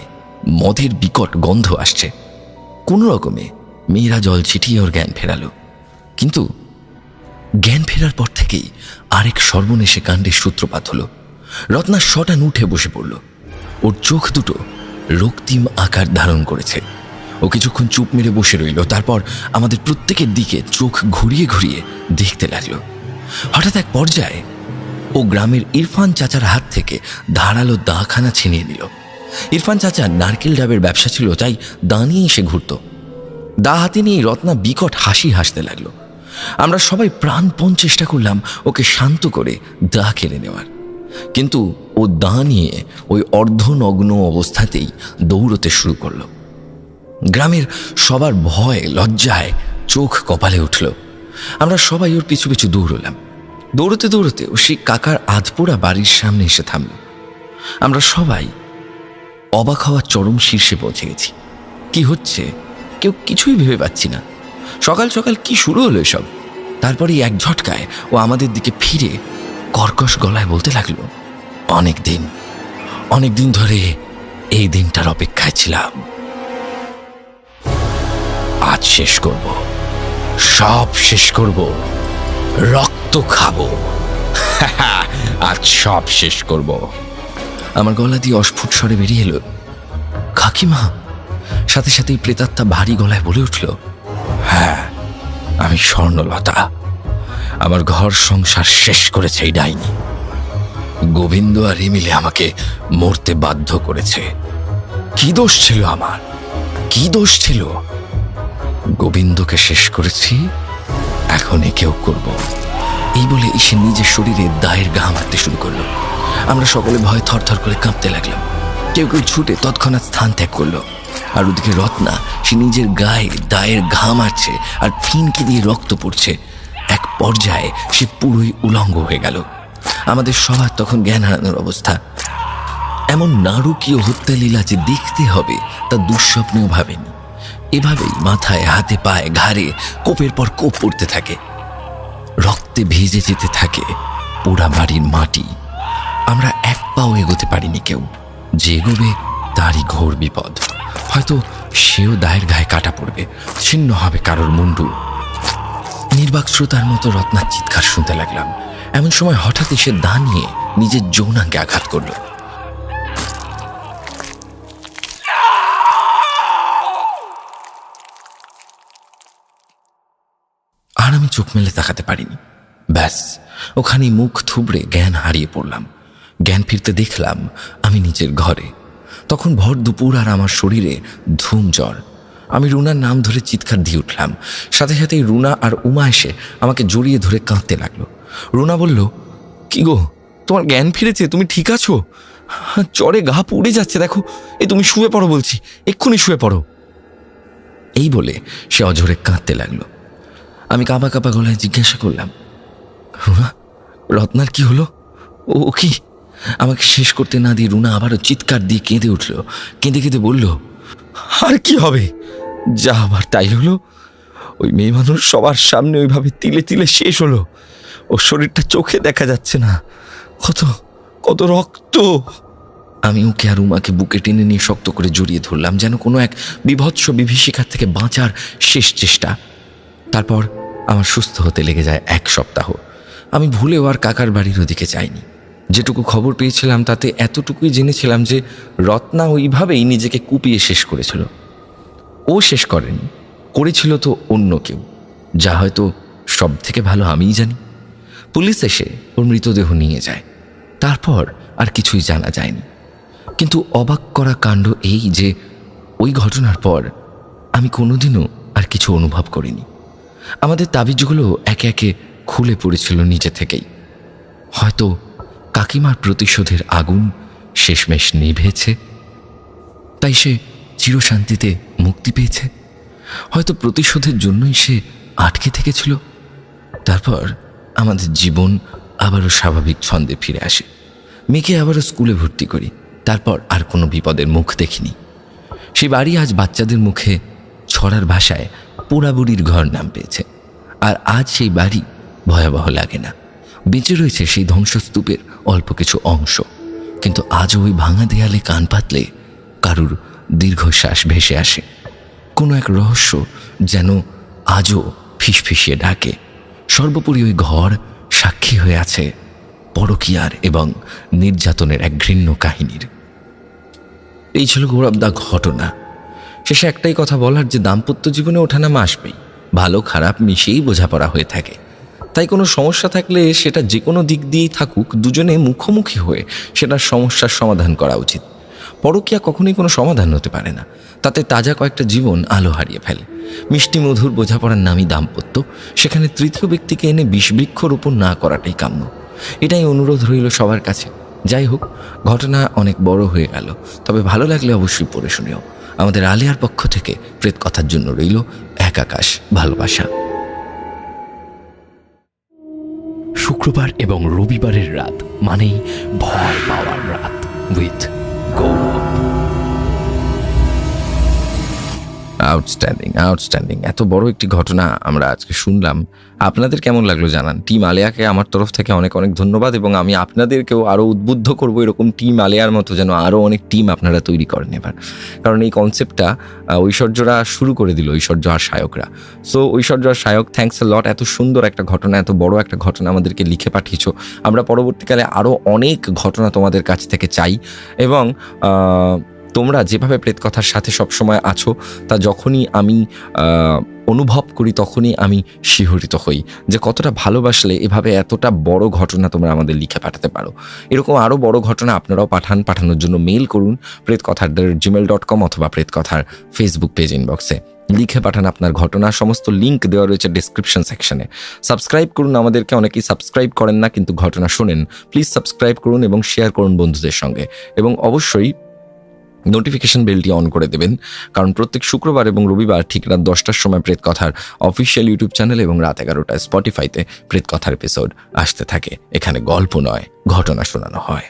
মদের বিকট গন্ধ আসছে। কোনো রকমে মেয়েরা জল ছিটিয়ে ওর জ্ঞান ফেরালো। কিন্তু জ্ঞান ফেরার পর থেকেই আরেক সর্বনেশে কাণ্ডের সূত্রপাত হলো। রত্না শটান উঠে বসে পড়ল। ওর চোখ দুটো রক্তিম আকার ধারণ করেছে। ও কিছুক্ষণ চুপ মেরে বসে রইল। তারপর আমাদের প্রত্যেকের দিকে চোখ ঘুরিয়ে ঘুরিয়ে দেখতে লাগলো। হঠাৎ এক পর্যায়ে ও গ্রামের ইরফান চাচার হাত থেকে ধারালো দাখানা ছিনিয়ে নিল। ইরফান চাচার নারকেল ডাবের ব্যবসা ছিল, তাই দা নিয়ে এসে ঘুরত। দা হাতে নিয়ে রত্না বিকট হাসি হাসতে লাগলো। আমরা সবাই প্রাণপণ চেষ্টা করলাম ওকে শান্ত করে দা কেড়ে নেওয়ার, কিন্তু ও দা নিয়ে ওই অর্ধনগ্ন অবস্থাতেই দৌড়তে শুরু করলো। গ্রামের সবার ভয় লজ্জায় চোখ কপালে উঠল। আমরা সবাই ওর পিছু পিছু দৌড়লাম। দৌড়তে দৌড়তে ও সেই কাকার আধপোড়া বাড়ির সামনে এসে থামল। আমরা সবাই অবাক হওয়ার চরম শীর্ষে পৌঁছে গেছি। কি হচ্ছে কেউ কিছুই ভেবে পাচ্ছি না। সকাল সকাল কি শুরু হলো এসব? তারপরে এক ঝটকায় ও আমাদের দিকে ফিরে কর্কশ গলায় বলতে লাগলো, অনেক দিন ধরে এই দিনটার অপেক্ষায় ছিলাম। আজ শেষ করব, সব শেষ করব, রক্ত খাবো। আজ সব শেষ করব। আমার গলা দিয়ে অস্ফুট স্বরে বেরিয়ে এলো, কাকিমা। সাথে সাথেই প্রেতাত্মা ভারী গলায় বলে উঠল, হ্যাঁ, আমি স্বর্ণলতা। আমার ঘর সংসার শেষ করেছে এই ডাইনি। গোবিন্দ আর মিলে আমাকে মরতে বাধ্য করেছে। কি দোষ ছিল আমার? কি দোষ ছিল? গোবিন্দকে শেষ করেছি, এখন একেও করব। এই বলে সে নিজের শরীরে দায়ের ঘা মারতে শুরু করলো। আমরা সকলে ভয় থরথর করে কাঁপতে লাগলাম। কেউ কেউ ছুটে তৎক্ষণাৎ স্থান ত্যাগ করলো। আর ওদিকে রত্না, সে নিজের গায়ে দায়ের ঘা মারছে আর ফিনকি দিয়ে রক্ত পড়ছে। এক পর্যায়ে সে পুরোই উলঙ্গ হয়ে গেল। আমাদের সবার তখন জ্ঞান হারানোর অবস্থা। এমন নারকীয় হত্যালীলা যে দেখতে হবে তা দুঃস্বপ্নেও ভাবেনি। এভাবেই মাথায়, হাতে, পায়ে, ঘাড়ে কোপের পর কোপ পড়তে থাকে। রক্তে ভেজে যেতে থাকে পোড়া বাড়ির মাটি। আমরা এক পাও এগোতে পারিনি। কেউ যে এগোবে তারই ঘোর বিপদ। হয়তো সেও দায়ের গায়ে কাটা পড়বে, ছিন্ন হবে কারোর মুন্ডু। নির্বাক শ্রোতার মতো রত্নার চিৎকার শুনতে লাগলাম। এমন সময় হঠাৎ এসে দা নিয়ে নিজের যৌনাঙ্গে আঘাত করল। আর আমি চোখ মেলে তাকাতে পারিনি। ব্যাস, ওখানে মুখ থুবড়ে জ্ঞান হারিয়ে পড়লাম। জ্ঞান ফিরতে দেখলাম আমি নিজের ঘরে। তখন ভর দুপুর আর আমার শরীরে ধুম জ্বর। আমি রুনার নাম ধরে চিৎকার দিয়ে উঠলাম। সাথে সাথেই রুনা আর উমা এসে আমাকে জড়িয়ে ধরে কাঁদতে লাগলো। রুনা বলল, কি গো, তোমার জ্ঞান ফিরেছে? তুমি ঠিক আছো? জ্বরে গা পুড়ে যাচ্ছে, দেখো। তুমি শুয়ে পড়ো বলছি, এক্ষুনি শুয়ে পড়ো। এই বলে সে অঝরে কাঁদতে লাগলো। আমি কাঁপা কাঁপা গলায় জিজ্ঞাসা করলাম, রুনা, রত্নার কি হলো? ও কি? আমাকে শেষ করতে না দিয়ে রুনা আবারও চিৎকার দিয়ে কেঁদে উঠল। কেঁদে কেঁদে বলল, আর কি হবে, যা আবার তাই হলো। ওই মেয়ে মানুষ সবার সামনে ওইভাবে তিলে তিলে শেষ হলো। ওর শরীরটা চোখে দেখা যাচ্ছে না, কত কত রক্ত। আমি ওকে আর উমাকে বুকে টেনে নিয়ে শক্ত করে জড়িয়ে ধরলাম, যেন কোনো এক বিভৎস বিভীষিকার থেকে বাঁচার শেষ চেষ্টা। তারপর আমার সুস্থ হতে লেগে যায় 1 সপ্তাহ। আমি ভুলেও আর কাকার বাড়ির ওদিকে যাইনি। যেটুকু খবর পেয়েছিলাম তাতে এতটুকুই জেনেছিলাম যে রত্না ওইভাবেই নিজেকে কুপিয়ে শেষ করেছিল। ও শেষ করেনি, করেছিল তো অন্য কেউ, যা হয়তো সব থেকে ভালো আমিই জানি। পুলিশ এসে ওর মৃতদেহ নিয়ে যায়। তারপর আর কিছুই জানা যায়নি। কিন্তু অবাক করা কাণ্ড এই যে ওই ঘটনার পর আমি কোনোদিনও আর কিছু অনুভব করিনি। আমাদের তাবিজগুলো একে একে খুলে পড়েছিল নিজে থেকেই। হয়তো কাকিমার প্রতিশোধের আগুন শেষমেশ নিভেছে, তাই সে চিরশান্তিতে মুক্তি পেয়েছে। হয়তো প্রতিশোধের জন্যই সে আটকে থেকেছিল। তারপর আমাদের জীবন আবারও স্বাভাবিক ছন্দে ফিরে আসে। মেয়েকে আবারও স্কুলে ভর্তি করি। তারপর আর কোনো বিপদের মুখ দেখিনি। সেই বাড়ি আজ বাচ্চাদের মুখে ছড়ার ভাষায় পোড়াবুড়ির ঘর নাম পেয়েছে। আর আজ সেই বাড়ি ভয়াবহ লাগে না। বেঁচে রয়েছে সেই ধ্বংসস্তূপের অল্প কিছু অংশ, কিন্তু আজও ওই ভাঙা দেয়ালে কান পাতলে কারুর দীর্ঘশ্বাস ভেসে আসে। কোনো এক রহস্য যেন আজও ফিসফিসিয়ে ডাকে। সর্বোপরি ওই ঘর সাক্ষী হয়ে আছে পরকীয়ার এবং নির্যাতনের এক ঘৃণ্য কাহিনীর। এই ছিল গৌরবদা ঘটনা। শেষে একটাই কথা বলার, যে দাম্পত্য জীবনে ওঠানামা আসবেই, ভালো খারাপ মিশেই বোঝাপড়া হয়ে থাকে। তাই কোনো সমস্যা থাকলে সেটা যে কোনো দিক দিয়েই থাকুক, দুজনে মুখোমুখি হয়ে সেটার সমস্যার সমাধান করা উচিত। পরকীয়া কখনোই কোনো সমাধান হতে পারে না। তাতে তাজা কয়েকটা জীবন আলো হারিয়ে ফেলে। মিষ্টি মধুর বোঝাপড়ার নামই দাম্পত্য। সেখানে তৃতীয় ব্যক্তিকে এনে বিষবৃক্ষ রোপণ না করাটাই কাম্য। এটাই অনুরোধ রইল সবার কাছে। যাই হোক, ঘটনা অনেক বড় হয়ে গেল, তবে ভালো লাগলে অবশ্যই পড়ে শুনিও। আমাদের আলিয়ার পক্ষ থেকে প্রেত কথার জন্য রইল এক আকাশ ভালোবাসা। শুক্রবার এবং রবিবারের রাত মানেই ভয় পাওয়ার রাত উইথ গৌরব। আউটস্ট্যান্ডিং এত বড় একটি ঘটনা আমরা আজকে শুনলাম। আপনাদের কেমন লাগলো জানান। টিম আলিয়াকে আমার তরফ থেকে অনেক অনেক ধন্যবাদ, এবং আমি আপনাদেরকেও আরও উদ্বুদ্ধ করবো এরকম টিম আলিয়ার মতো যেন আরও অনেক টিম আপনারা তৈরি করেন এবার। কারণ এই কনসেপ্টটা ঐশ্বর্যরা শুরু করে দিল, ঐশ্বর্য আর সায়করা। সো ঐশ্বর্য আর সায়ক, থ্যাঙ্কস আ লট। এত সুন্দর একটা ঘটনা, এত বড় একটা ঘটনা আমাদেরকে লিখে পাঠিয়েছো। আমরা পরবর্তীকালে আরও অনেক ঘটনা তোমাদের কাছ থেকে চাই, এবং তোমরা যেভাবে প্রেতকথার সাথে সবসময় আছো, তা যখনই আমি অনুভব করি তখনই আমি শিহরিত হই যে কতটা ভালোবাসলে এভাবে এতটা বড় ঘটনা তোমরা আমাদের লিখে পাঠাতে পারো। এরকম আরও বড় ঘটনা আপনারাও পাঠানোর জন্য মেইল করুন pretkothar@gmail.com অথবা প্রেতকথার ফেসবুক পেজ ইনবক্সে লিখে পাঠান আপনার ঘটনা। সমস্ত লিঙ্ক দেওয়া রয়েছে ডিসক্রিপশন সেকশনে। সাবস্ক্রাইব করুন আমাদেরকে। অনেকেই সাবস্ক্রাইব করেন না কিন্তু ঘটনা শোনেন। প্লিজ সাবস্ক্রাইব করুন এবং শেয়ার করুন বন্ধুদের সঙ্গে, এবং অবশ্যই নোটিফিকেশন বেলটি অন করে দেবেন, কারণ প্রত্যেক শুক্রবার এবং রবিবার ঠিক রাত 10টার সময় প্রেতকথার অফিসিয়াল ইউটিউব চ্যানেল এবং রাত 11টায় স্পটিফাইতে প্রেতকথার এপিসোড আসতে থাকে। এখানে গল্প নয়, ঘটনা শোনানো হয়।